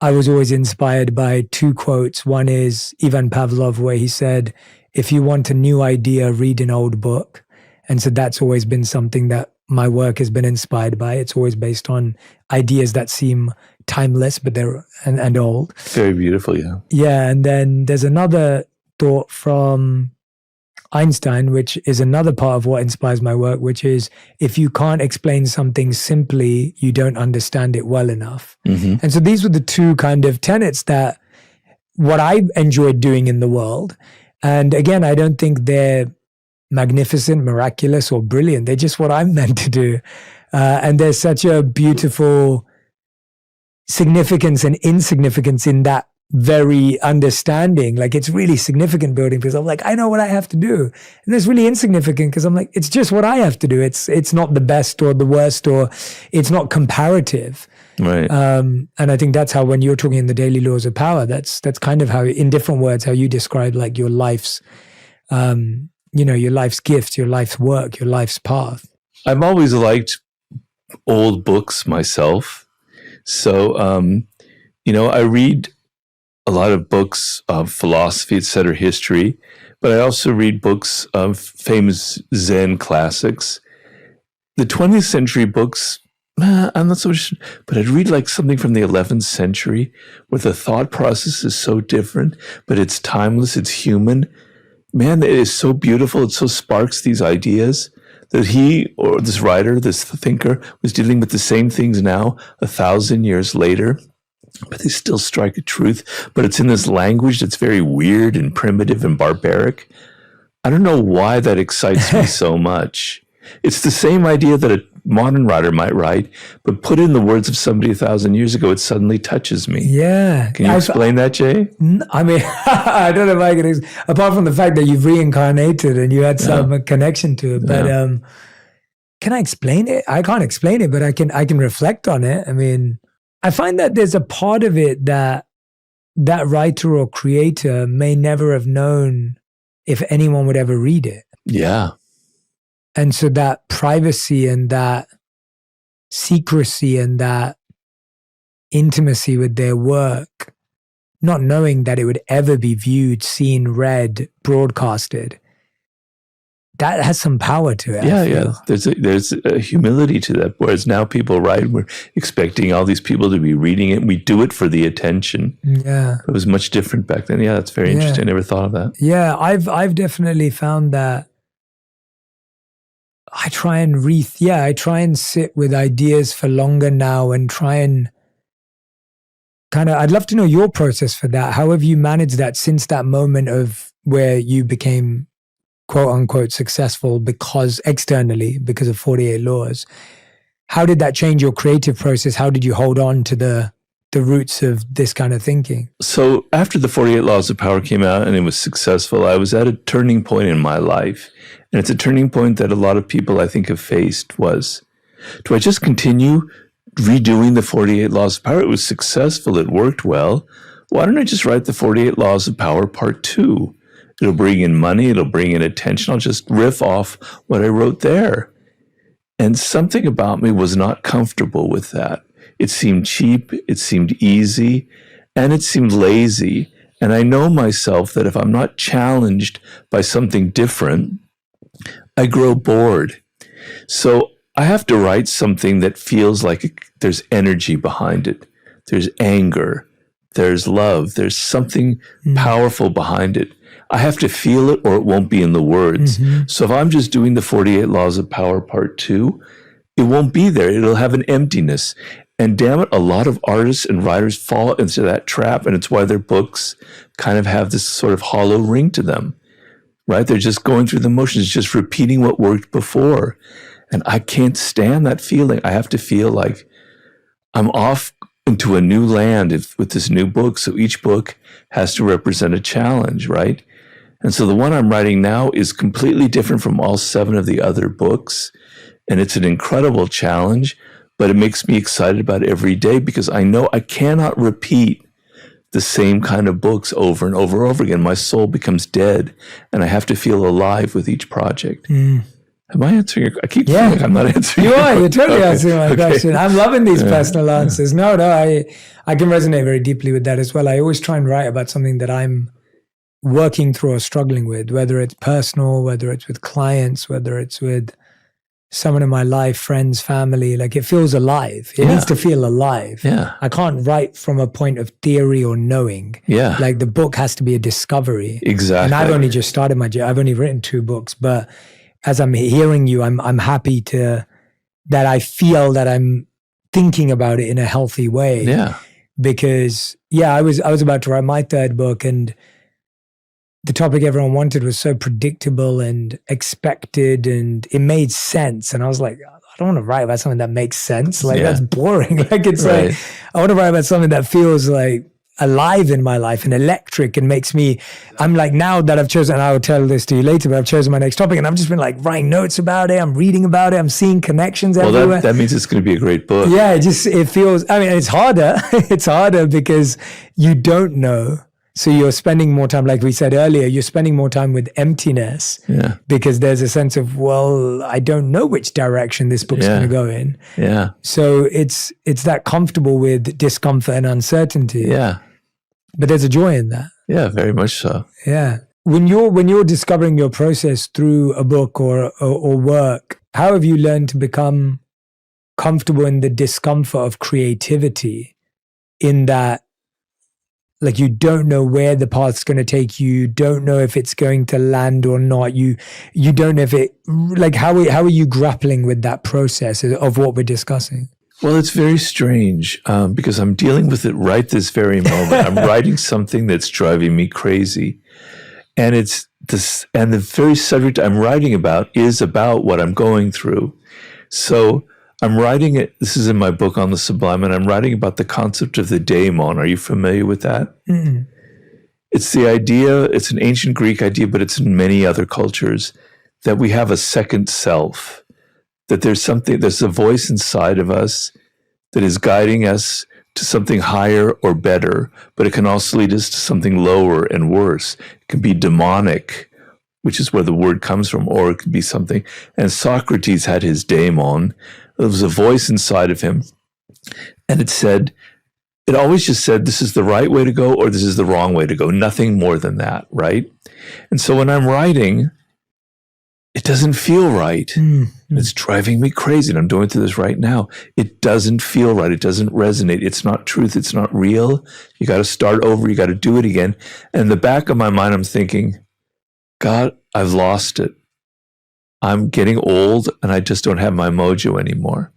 I was always inspired by 2 quotes. One is Ivan Pavlov, where he said, if you want a new idea, read an old book. And so that's always been something that my work has been inspired by. It's always based on ideas that seem timeless, but they're and old. Very beautiful, yeah. Yeah, and then there's another thought from Einstein, which is another part of what inspires my work, which is if you can't explain something simply, you don't understand it well enough. And so these were the 2 kind of tenets that what I enjoyed doing in the world. And again, I don't think they're magnificent, miraculous, or brilliant. They're just what I'm meant to do. And there's such a beautiful significance and insignificance in that very understanding. Like it's really significant building because I'm like, I know what I have to do. And it's really insignificant because I'm like, it's just what I have to do. It's not the best or the worst, or it's not comparative. Right. And I think that's how, when you're talking in the daily laws of power, that's kind of how, in different words, how you describe like your life's, you know, your life's gift, your life's work, your life's path. I've always liked old books myself. So, you know, I read a lot of books of philosophy, etc., history, but I also read books of famous Zen classics. The 20th century books, I'm not so much, but I'd read like something from the 11th century where the thought process is so different, but it's timeless, it's human. Man, it is so beautiful. It so sparks these ideas that he, or this writer, this thinker, was dealing with the same things now, 1,000 years later, but they still strike a truth. But it's in this language that's very weird and primitive and barbaric. I don't know why that excites me so much. It's the same idea that a modern writer might write, but put in the words of somebody 1,000 years ago, it suddenly touches me. Yeah. Can you explain that, Jay? I mean, I don't know if I can, apart from the fact that you've reincarnated and you had some connection to it, but can I explain it? I can't explain it, but I can reflect on it. I mean, I find that there's a part of it that writer or creator may never have known if anyone would ever read it. Yeah. And so that privacy and that secrecy and that intimacy with their work, not knowing that it would ever be viewed, seen, read, broadcasted, that has some power to it. Yeah. There's a humility to that. Whereas now people write, we're expecting all these people to be reading it. We do it for the attention. Yeah. It was much different back then. Yeah, that's very interesting. I never thought of that. Yeah, I've definitely found that I try and sit with ideas for longer now and try and kind of, I'd love to know your process for that. How have you managed that since that moment of where you became quote unquote successful externally because of 48 Laws? How did that change your creative process? How did you hold on to the roots of this kind of thinking? So after the 48 Laws of Power came out and it was successful, I was at a turning point in my life. And it's a turning point that a lot of people, I think, have faced was, do I just continue redoing the 48 Laws of Power? It was successful. It worked well. Why don't I just write the 48 Laws of Power Part 2? It'll bring in money. It'll bring in attention. I'll just riff off what I wrote there. And something about me was not comfortable with that. It seemed cheap. It seemed easy. And it seemed lazy. And I know myself that if I'm not challenged by something different, I grow bored. So I have to write something that feels like there's energy behind it. There's anger. There's love. There's something powerful behind it. I have to feel it or it won't be in the words. So if I'm just doing the 48 Laws of Power Part 2, it won't be there. It'll have an emptiness. And damn it, a lot of artists and writers fall into that trap. And it's why their books kind of have this sort of hollow ring to them, right? They're just going through the motions, just repeating what worked before. And I can't stand that feeling. I have to feel like I'm off into a new land with this new book. So each book has to represent a challenge, right? And so the one I'm writing now is completely different from all 7 of the other books. And it's an incredible challenge, but it makes me excited about it every day because I know I cannot repeat the same kind of books over and over and over again. My soul becomes dead, and I have to feel alive with each project. Am I answering your? I keep feeling like I'm not answering. You are. You're totally answering my question. I'm loving these personal answers. No, I can resonate very deeply with that as well. I always try and write about something that I'm working through or struggling with, whether it's personal, whether it's with clients, whether it's with someone in my life, friends, family. Like it feels alive. It needs to feel alive. Yeah. I can't write from a point of theory or knowing. Yeah. Like the book has to be a discovery. Exactly. And I've only just started my journey. I've only written 2 books, but as I'm hearing you, I'm happy that I feel that I'm thinking about it in a healthy way. Yeah. Because I was about to write my 3rd book, and the topic everyone wanted was so predictable and expected, and it made sense. And I was like, I don't want to write about something that makes sense. Like that's boring. Like it's like I want to write about something that feels like alive in my life and electric and makes me, I'm like, now that I've chosen, and I will tell this to you later, but I've chosen my next topic and I've just been like writing notes about it. I'm reading about it. I'm seeing connections everywhere. Well, that means it's going to be a great book. Yeah, it feels, I mean, it's harder. It's harder because you don't know. So you're spending more time, like we said earlier, you're spending more time with emptiness because there's a sense of, well, I don't know which direction this book's going to go in. Yeah. So it's that comfortable with discomfort and uncertainty. Yeah. But there's a joy in that. Yeah, very much so. Yeah. When you're discovering your process through a book or work, how have you learned to become comfortable in the discomfort of creativity, in that like you don't know where the path's going to take you, don't know if it's going to land or not, you don't know if it, like how are you grappling with that process of what we're discussing? Well, it's very strange because I'm dealing with it right this very moment. I'm writing something that's driving me crazy. And it's this, and the very subject I'm writing about is about what I'm going through. So I'm writing it, this is in my book on the Sublime, and I'm writing about the concept of the daemon. Are you familiar with that? Mm-hmm. It's the idea, it's an ancient Greek idea, but it's in many other cultures, that we have a second self. That there's a voice inside of us that is guiding us to something higher or better, but it can also lead us to something lower and worse. It can be demonic, which is where the word comes from, or it could be something. And Socrates had his daemon. There was a voice inside of him, and it always just said, this is the right way to go, or this is the wrong way to go. Nothing more than that, right? And so when I'm writing, it doesn't feel right. It's driving me crazy. And I'm going through this right now. It doesn't feel right. It doesn't resonate. It's not truth. It's not real. You got to start over. You got to do it again. And in the back of my mind, I'm thinking, God, I've lost it. I'm getting old and I just don't have my mojo anymore.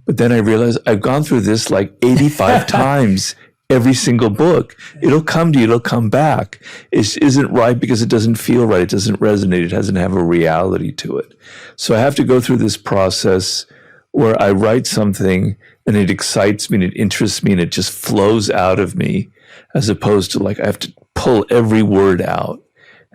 But then I realized I've gone through this like 85 times. Every single book, it'll come to you, it'll come back. It isn't right because it doesn't feel right. It doesn't resonate. It doesn't have a reality to it. So I have to go through this process where I write something and it excites me and it interests me and it just flows out of me, as opposed to like I have to pull every word out.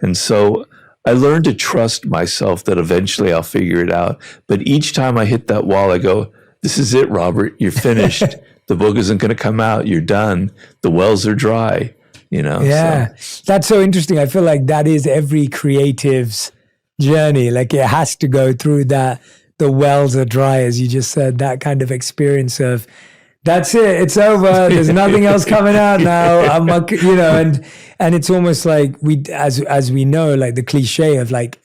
And so I learned to trust myself that eventually I'll figure it out. But each time I hit that wall, I go, this is it, Robert, you're finished. The book isn't going to come out. You're done. The wells are dry, Yeah. So. That's so interesting. I feel like that is every creative's journey. Like it has to go through that. The wells are dry, as you just said, that kind of experience of That's it. It's over. There's nothing else coming out now. And it's almost like as we know, like the cliche of like,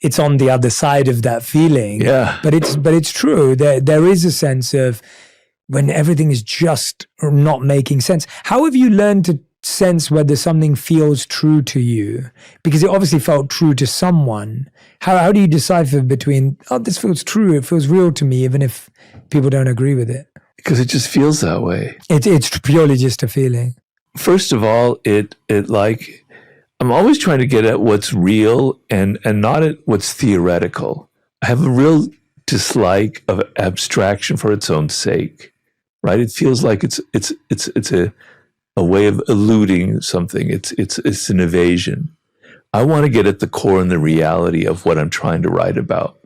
it's on the other side of that feeling. Yeah. But it's true. There is a sense of when everything is just not making sense. How have you learned to sense whether something feels true to you? Because it obviously felt true to someone. How do you decipher between, oh, this feels true, it feels real to me, even if people don't agree with it? Because it just feels that way. It's purely just a feeling. First of all, it like, I'm always trying to get at what's real and not at what's theoretical. I have a real dislike of abstraction for its own sake, right? It feels like it's a way of eluding something. It's an evasion. I want to get at the core and the reality of what I'm trying to write about.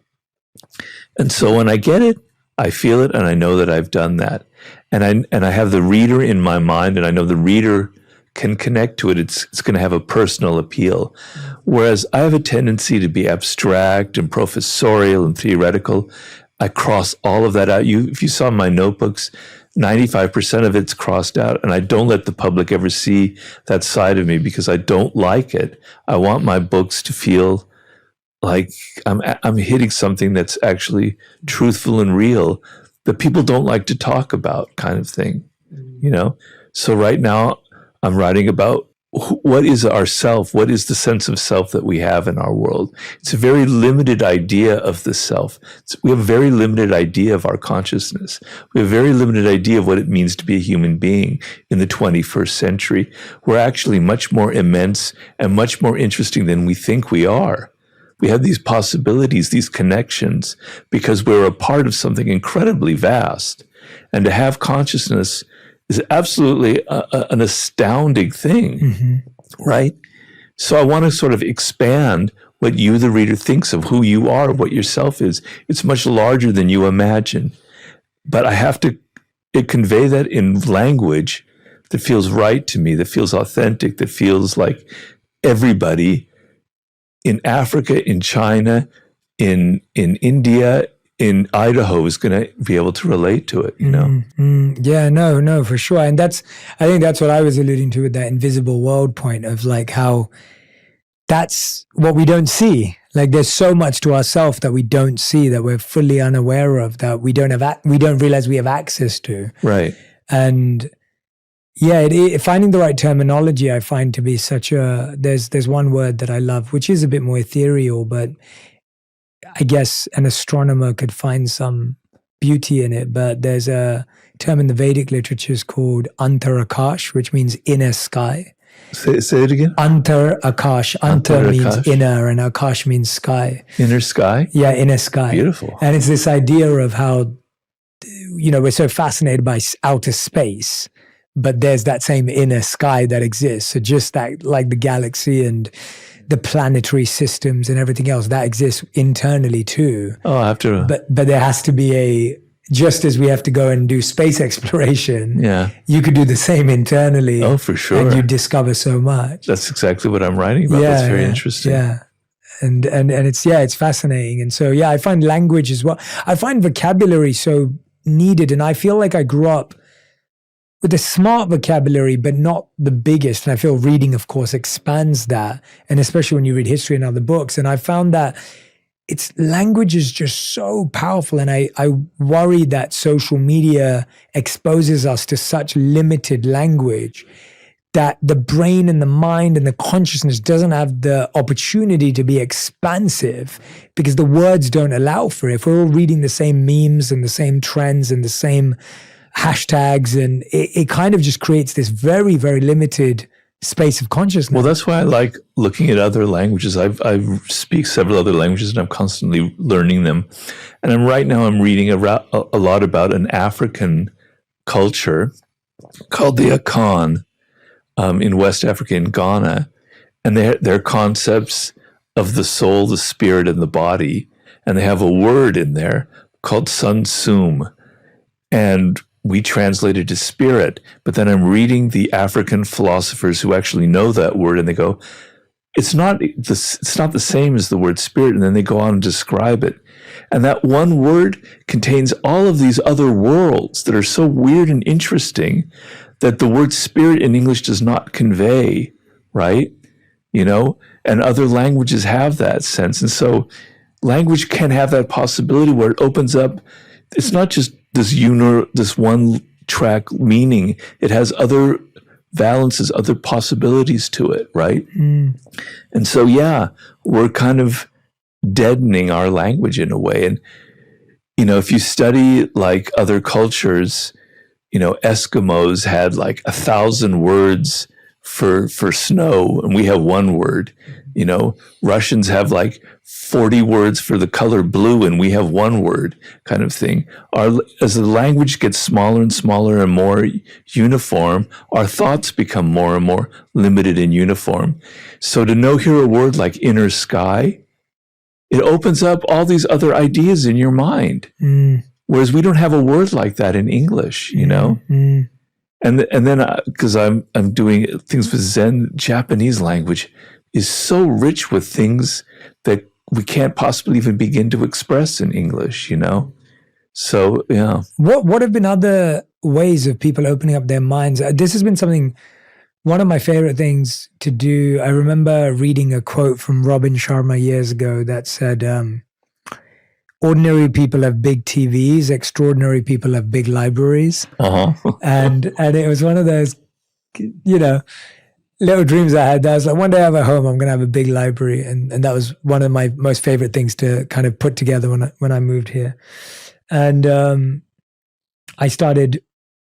And so when I get it, I feel it, and I know that I've done that. And I have the reader in my mind, and I know the reader can connect to it. It's going to have a personal appeal. Whereas I have a tendency to be abstract and professorial and theoretical. I cross all of that out. If you saw my notebooks, 95% of it's crossed out, and I don't let the public ever see that side of me because I don't like it. I want my books to feel like I'm hitting something that's actually truthful and real that people don't like to talk about, kind of thing, you know? So right now I'm writing about what is our self? What is the sense of self that we have in our world? It's a very limited idea of the self. We have a very limited idea of our consciousness. We have a very limited idea of what it means to be a human being in the 21st century. We're actually much more immense and much more interesting than we think we are. We have these possibilities, these connections, because we're a part of something incredibly vast. And to have consciousness is absolutely an astounding thing, right? So I want to sort of expand what you, the reader, thinks of who you are, what your self is. It's much larger than you imagine. But I have to convey that in language that feels right to me, that feels authentic, that feels like everybody in Africa, in China, in India, in Idaho is going to be able to relate to it, you know? Yeah, no, for sure. And I think that's what I was alluding to with that invisible world point of like how that's what we don't see. Like there's so much to ourselves that we don't see, that we're fully unaware of, that we don't realize we have access to. Right. And yeah, finding the right terminology, I find to be such there's one word that I love, which is a bit more ethereal, but I guess an astronomer could find some beauty in it. But there's a term in the Vedic literatures called Antarakash, which means inner sky. Say it again. Antarakash. Antar means inner, and Akash means sky. Inner sky? Yeah, inner sky. Beautiful. And it's this idea of how, we're so fascinated by outer space, but there's that same inner sky that exists. So just that, like the galaxy and the planetary systems and everything else, that exists internally too. Oh, I have to. But there has to be just as we have to go and do space exploration, you could do the same internally. Oh, for sure. And you discover so much. That's exactly what I'm writing about. That's very interesting. Yeah. And it's fascinating. And so, I find language as well. I find vocabulary so needed. And I feel like I grew up with a smart vocabulary, but not the biggest. And I feel reading, of course, expands that. And especially when you read history and other books. And I found that language is just so powerful. And I worry that social media exposes us to such limited language that the brain and the mind and the consciousness doesn't have the opportunity to be expansive because the words don't allow for it. If we're all reading the same memes and the same trends and the same hashtags, and it kind of just creates this very, very limited space of consciousness. Well, that's why I like looking at other languages. I speak several other languages, and I'm constantly learning them. And right now I'm reading a lot about an African culture called the Akan in West Africa, in Ghana. And their concepts of the soul, the spirit, and the body. And they have a word in there called Sun Sum. And we translate it to spirit, but then I'm reading the African philosophers who actually know that word, and they go, it's not the same as the word spirit, and then they go on and describe it. And that one word contains all of these other worlds that are so weird and interesting that the word spirit in English does not convey, right? And other languages have that sense. And so language can have that possibility where it opens up. It's not just this one track meaning. It has other valences, other possibilities to it, right? And so, we're kind of deadening our language in a way. And, if you study like other cultures, Eskimos had like 1,000 words for snow, and we have one word. Russians have like 40 words for the color blue, and we have one word, kind of thing. As the language gets smaller and smaller and more uniform, our thoughts become more and more limited and uniform. So to hear a word like inner sky, it opens up all these other ideas in your mind. Whereas we don't have a word like that in English, And then because I'm doing things with Zen, Japanese language is so rich with things that we can't possibly even begin to express in English, So, yeah. What have been other ways of people opening up their minds? This has been one of my favorite things to do. I remember reading a quote from Robin Sharma years ago that said, ordinary people have big TVs, extraordinary people have big libraries. And it was one of those, little dreams I had. That was like, one day I have a home, I'm going to have a big library. And that was one of my most favorite things to kind of put together when I moved here. And I started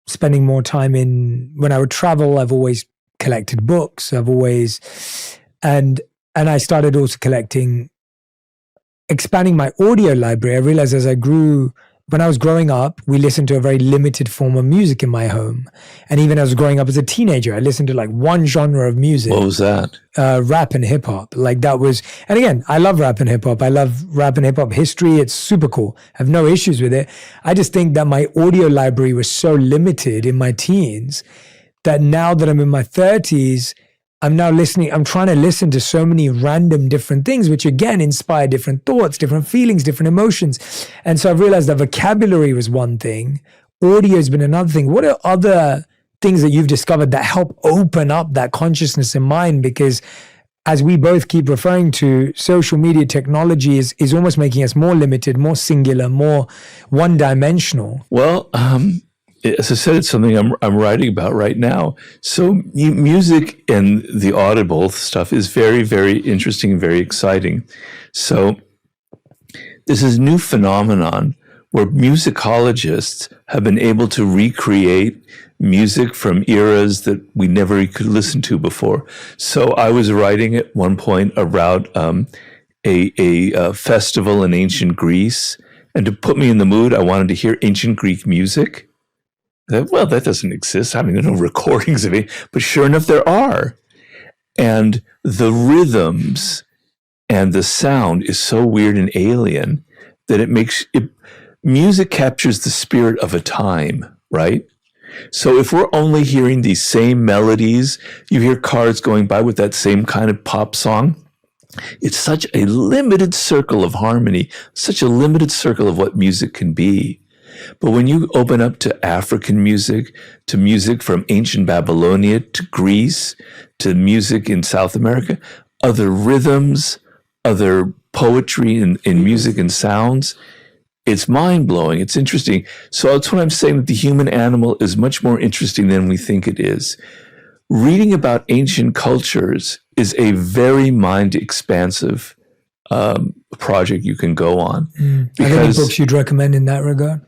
spending more time when I would travel, I've always collected books. And I started also expanding my audio library. I realized when I was growing up, we listened to a very limited form of music in my home. And even as I was growing up as a teenager, I listened to like one genre of music. What was that? Rap and hip hop. And again, I love rap and hip hop. I love rap and hip hop history. It's super cool. I have no issues with it. I just think that my audio library was so limited in my teens that now that I'm in my 30s, I'm trying to listen to so many random different things, which again inspire different thoughts, different feelings, different emotions. And so I've realized that vocabulary was one thing. Audio has been another thing. What are other things that you've discovered that help open up that consciousness in mind? Because as we both keep referring to, social media technology is almost making us more limited, more singular, more one-dimensional. Well, as I said, it's something I'm writing about right now. So music and the audible stuff is very, very interesting and very exciting. So there's this new phenomenon where musicologists have been able to recreate music from eras that we never could listen to before. So I was writing at one point about a festival in ancient Greece, and to put me in the mood, I wanted to hear ancient Greek music. Well, that doesn't exist. I mean, there are no recordings of it, but sure enough, there are. And the rhythms and the sound is so weird and alien that music captures the spirit of a time, right? So if we're only hearing these same melodies, you hear cars going by with that same kind of pop song, it's such a limited circle of harmony, such a limited circle of what music can be. But when you open up to African music, to music from ancient Babylonia, to Greece, to music in South America, other rhythms, other poetry in music and sounds, it's mind-blowing. It's interesting. So that's what I'm saying, that the human animal is much more interesting than we think it is. Reading about ancient cultures is a very mind-expansive project you can go on. Are there any books you'd recommend in that regard?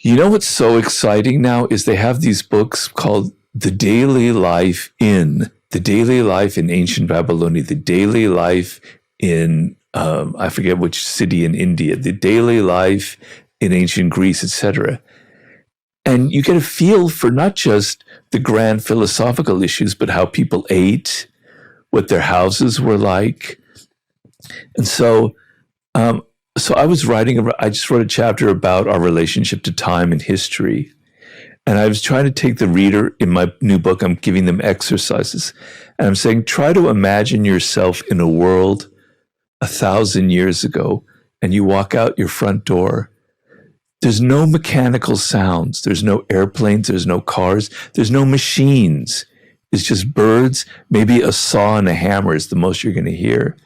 You know what's so exciting now is they have these books called The Daily Life in Ancient Babylonia, The Daily Life in, I forget which city in India, The Daily Life in Ancient Greece, etc. And you get a feel for not just the grand philosophical issues, but how people ate, what their houses were like. And so I was I just wrote a chapter about our relationship to time and history. And I was trying to take the reader in my new book, I'm giving them exercises. And I'm saying, try to imagine yourself in a world 1,000 years ago and you walk out your front door, there's no mechanical sounds. There's no airplanes. There's no cars. There's no machines. It's just birds. Maybe a saw and a hammer is the most you're going to hear.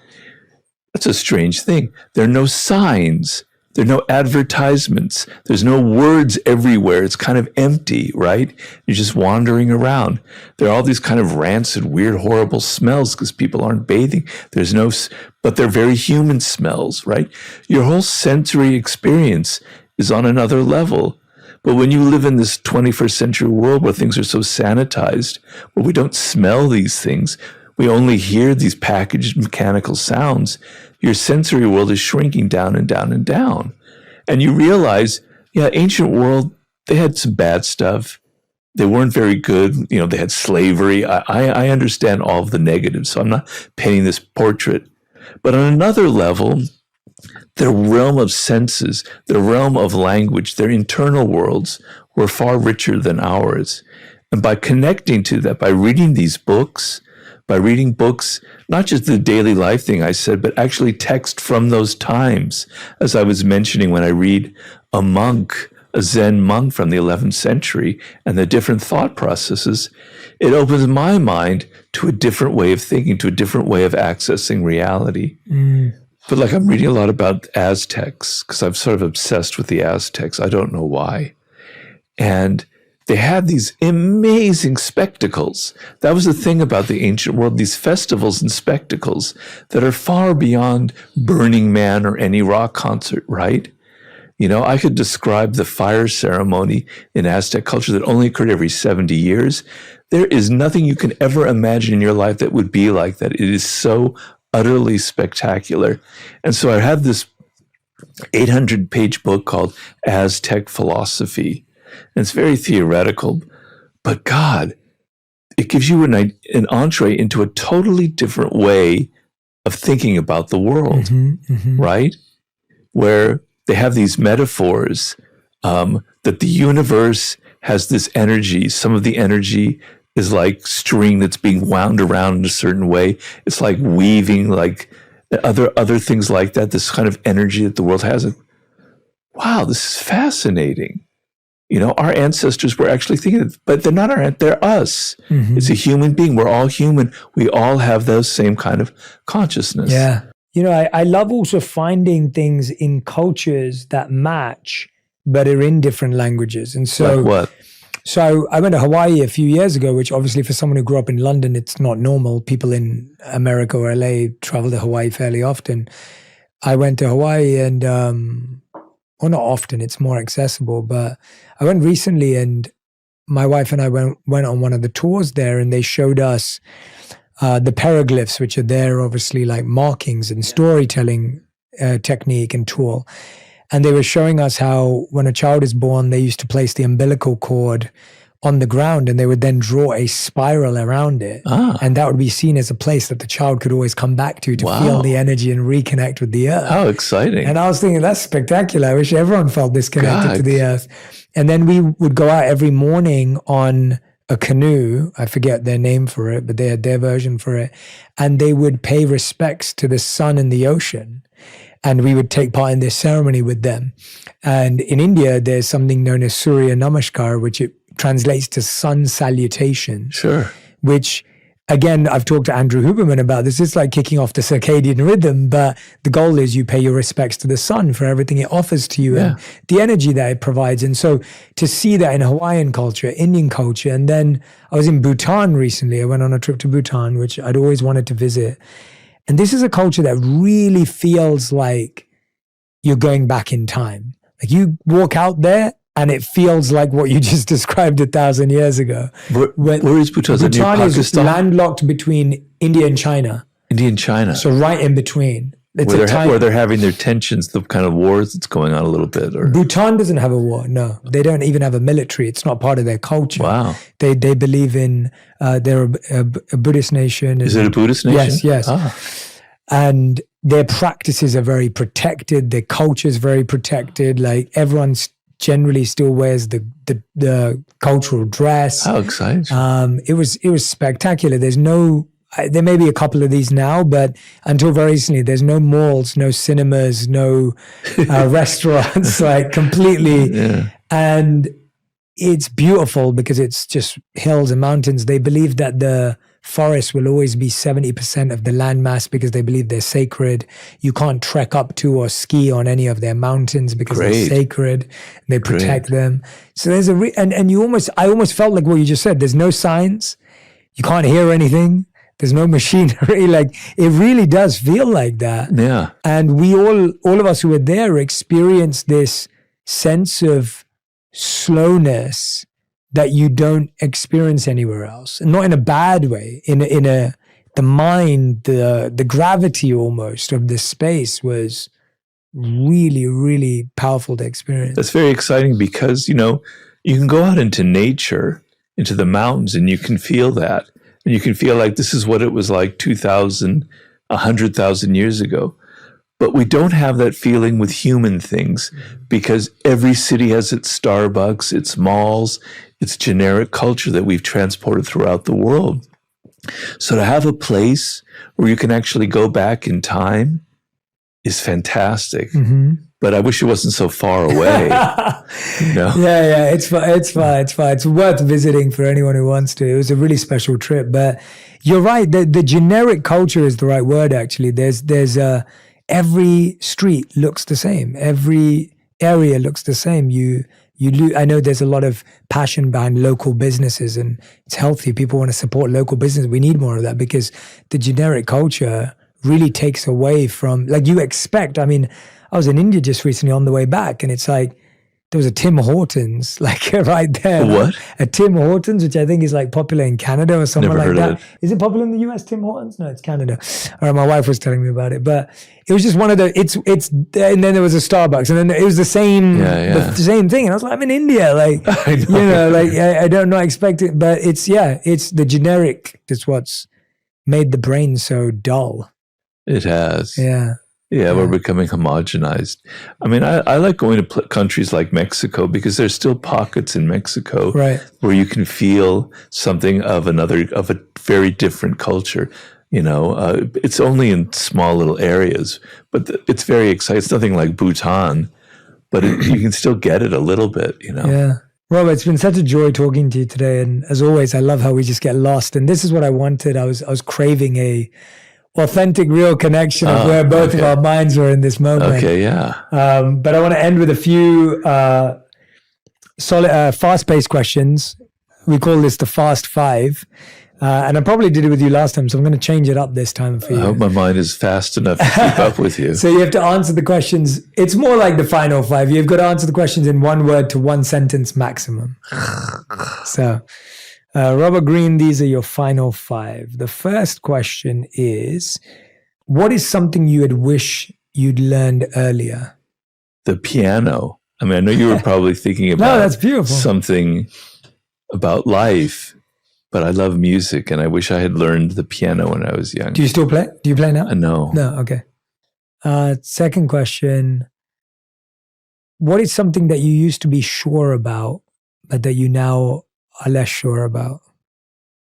That's a strange thing. There are no signs. There are no advertisements. There's no words everywhere. It's kind of empty, right? You're just wandering around. There are all these kind of rancid, weird, horrible smells because people aren't bathing. But they're very human smells, right? Your whole sensory experience is on another level. But when you live in this 21st century world where things are so sanitized, where we don't smell these things, we only hear these packaged mechanical sounds, your sensory world is shrinking down and down and down. And you realize, yeah, ancient world, they had some bad stuff. They weren't very good. They had slavery. I understand all of the negatives, so I'm not painting this portrait. But on another level, their realm of senses, their realm of language, their internal worlds were far richer than ours. And by connecting to that, by reading these books, not just the daily life thing I said, but actually text from those times, as I was mentioning when I read a Zen monk from the 11th century and the different thought processes, it opens my mind to a different way of thinking, to a different way of accessing reality. But I'm reading a lot about Aztecs because I'm sort of obsessed with the Aztecs. I don't know why. And they had these amazing spectacles. That was the thing about the ancient world, these festivals and spectacles that are far beyond Burning Man or any rock concert, right? I could describe the fire ceremony in Aztec culture that only occurred every 70 years. There is nothing you can ever imagine in your life that would be like that. It is so utterly spectacular. And so I have this 800-page book called Aztec Philosophy. And it's very theoretical, but God, it gives you an entree into a totally different way of thinking about the world, right? Where they have these metaphors that the universe has this energy. Some of the energy is like string that's being wound around in a certain way. It's like weaving, like other things like that, this kind of energy that the world has. Wow, this is fascinating. Our ancestors were actually thinking, but they're not they're us. It's a human being. We're all human. We all have those same kind of consciousness. Yeah. I love also finding things in cultures that match, but are in different languages. And so, like what? So I went to Hawaii a few years ago, which obviously for someone who grew up in London, it's not normal. People in America or LA travel to Hawaii fairly often. I went to Hawaii and, well, not often, it's more accessible, but I went recently and my wife and I went on one of the tours there and they showed us the petroglyphs, which are there obviously like markings and storytelling technique and tool. And they were showing us how when a child is born, they used to place the umbilical cord on the ground and they would then draw a spiral around it. And that would be seen as a place that the child could always come back to feel the energy and reconnect with the earth. How exciting. And I was thinking, that's spectacular. I wish everyone felt this connected to the earth. And then we would go out every morning on a canoe. I forget their name for it, but they had their version for it. And they would pay respects to the sun and the ocean. And we would take part in this ceremony with them. And in India, there's something known as Surya Namaskar, which it translates to sun salutation. Sure. Which, again, I've talked to Andrew Huberman about this. It's like kicking off the circadian rhythm, but the goal is you pay your respects to the sun for everything it offers to you and the energy that it provides. And so to see that in Hawaiian culture, Indian culture, and then I was in Bhutan recently. I went on a trip to Bhutan, which I'd always wanted to visit. And this is a culture that really feels like you're going back in time. Like you walk out there and it feels like what you just described 1,000 years ago. Where is Bhutan? Bhutan is landlocked between India and China. India and China. So right in between. It's where they're having their tensions, the kind of wars that's going on a little bit. Or Bhutan doesn't have a war, no. They don't even have a military. It's not part of their culture. Wow. They believe in, they're a Buddhist nation. Is it a Buddhist nation? Yes. And their practices are very protected. Their culture is very protected. Like everyone generally still wears the cultural dress. How exciting. It was spectacular. There's no there may be a couple of these now, but until very recently, there's no malls, no cinemas, no restaurants, like completely. Yeah. And it's beautiful because it's just hills and mountains. They believe that the forest will always be 70% of the landmass because they believe they're sacred. You can't trek up to or ski on any of their mountains because they're sacred. They protect them. So there's I almost felt like what you just said. There's no signs. You can't hear anything. There's no machinery. Like, it really does feel like that. Yeah. And we all of us who were there experienced this sense of slowness that you don't experience anywhere else, and not in a bad way. The mind, the gravity almost of this space was really, really powerful to experience. That's very exciting because, you can go out into nature, into the mountains, and you can feel that. And you can feel like this is what it was like 2,000, 100,000 years ago. But we don't have that feeling with human things because every city has its Starbucks, its malls, its generic culture that we've transported throughout the world. So to have a place where you can actually go back in time is fantastic. Mm-hmm. But I wish it wasn't so far away. Yeah, it's fine. It's worth visiting for anyone who wants to. It was a really special trip. But you're right. The generic culture is the right word. Actually, there's every street looks the same. Every area looks the same. I know there's a lot of passion behind local businesses, and it's healthy. People want to support local business. We need more of that because the generic culture really takes away from, like, you expect. I mean, I was in India just recently on the way back, and it's like there was a Tim Hortons, like, right there. What? A Tim Hortons, which I think is like popular in Canada or somewhere Never like heard that. of it. Is it popular in the US, Tim Hortons? No, it's Canada. All right, my wife was telling me about it, but it was just one of the. And then there was a Starbucks, and then it was the same, the same thing. And I was like, I'm in India, like, I don't not expect it, but it's the generic. That's what's made the brain so dull. It has. Yeah, we're becoming homogenized. I mean, I like going to countries like Mexico because there's still pockets in Mexico where you can feel something of a very different culture. It's only in small little areas, but it's very exciting. It's nothing like Bhutan, but you can still get it a little bit, Yeah. Robert, it's been such a joy talking to you today. And as always, I love how we just get lost. And this is what I wanted. I was craving a authentic, real connection of where both of our minds were in this moment. Okay, yeah. But I want to end with a few solid, fast-paced questions. We call this the Fast Five. And I probably did it with you last time, so I'm going to change it up this time for you. I hope my mind is fast enough to keep up with you. So you have to answer the questions. It's more like the final five. You've got to answer the questions in one word to one sentence maximum. So, Robert Greene, these are your final five. The first question is, what is something you had wished you'd learned earlier? The piano. I mean, I know you were probably thinking about that's beautiful. Something about life, but I love music, and I wish I had learned the piano when I was young. Do you still play? Do you play now? No. No, okay. Second question, what is something that you used to be sure about, but that you now are less sure about?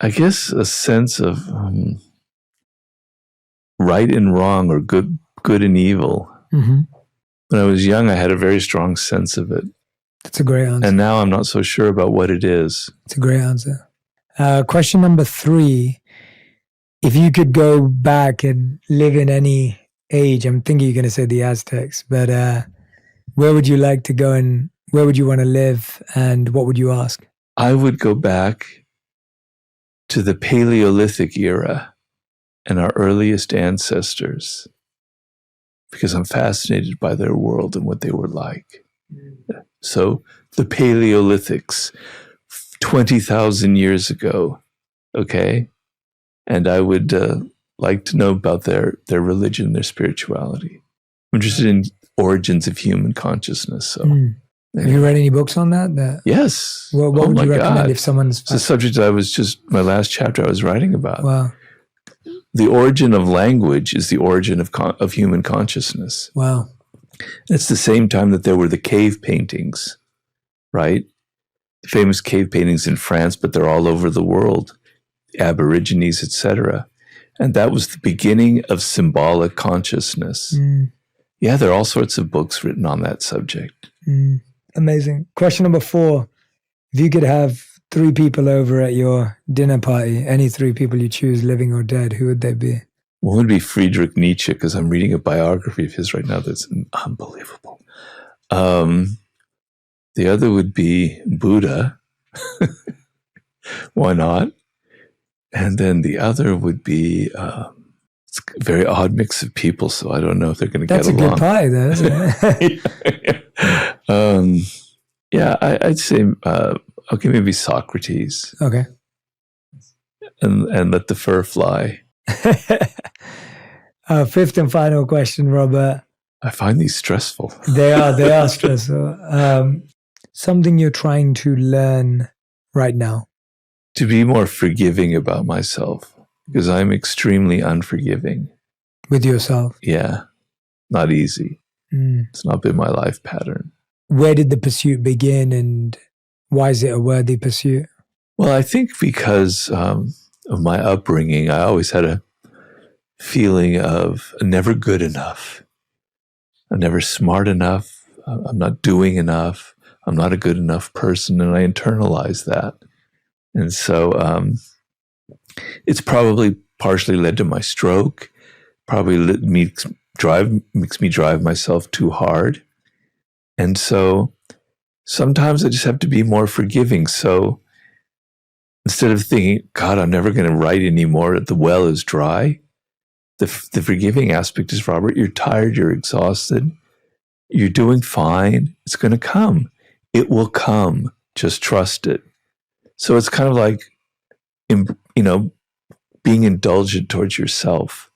I guess a sense of right and wrong, or good and evil. Mm-hmm. When I was young, I had a very strong sense of it. That's a great answer. And now I'm not so sure about what it is. It's a great answer. Question number 3, if you could go back and live in any age, I'm thinking you're going to say the Aztecs, but where would you like to go, and where would you want to live, and what would you ask? I would go back to the Paleolithic era and our earliest ancestors, because I'm fascinated by their world and what they were like. So the Paleolithics, 20,000 years ago, okay? And I would like to know about their religion, their spirituality. I'm interested in origins of human consciousness. So, Have you read any books on that? Yes. What would you recommend if someone's... It's a subject my last chapter I was writing about. Wow. The origin of language is the origin of human consciousness. Wow. It's the same time that there were the cave paintings, right? Famous cave paintings in France, but they're all over the world, Aborigines, etc. And that was the beginning of symbolic consciousness. Yeah, there are all sorts of books written on that subject. Amazing. Question number 4. If you could have 3 people over at your dinner party, any 3 people you choose, living or dead, who would they be? One would be Friedrich Nietzsche, because I'm reading a biography of his right now that's unbelievable. The other would be Buddha. Why not? And then the other would be, it's a very odd mix of people, so I don't know if they're going to get along. That's a good pie, though, isn't it? Yeah, I'd say, okay, maybe Socrates. Okay. And let the fur fly. 5th and final question, Robert. I find these stressful. They are stressful. Something you're trying to learn right now. To be more forgiving about myself, because I'm extremely unforgiving. With yourself? Yeah, not easy. It's not been my life pattern. Where did the pursuit begin, and why is it a worthy pursuit? Well, I think because of my upbringing, I always had a feeling of never good enough. I'm never smart enough. I'm not doing enough. I'm not a good enough person, and I internalized that. And so it's probably partially led to my stroke, probably makes me drive myself too hard. And so sometimes I just have to be more forgiving. So instead of thinking, God, I'm never going to write anymore, the well is dry, the forgiving aspect is, Robert, you're tired, you're exhausted, you're doing fine, it's going to come. It will come. Just trust it. So it's kind of like, being indulgent towards yourself.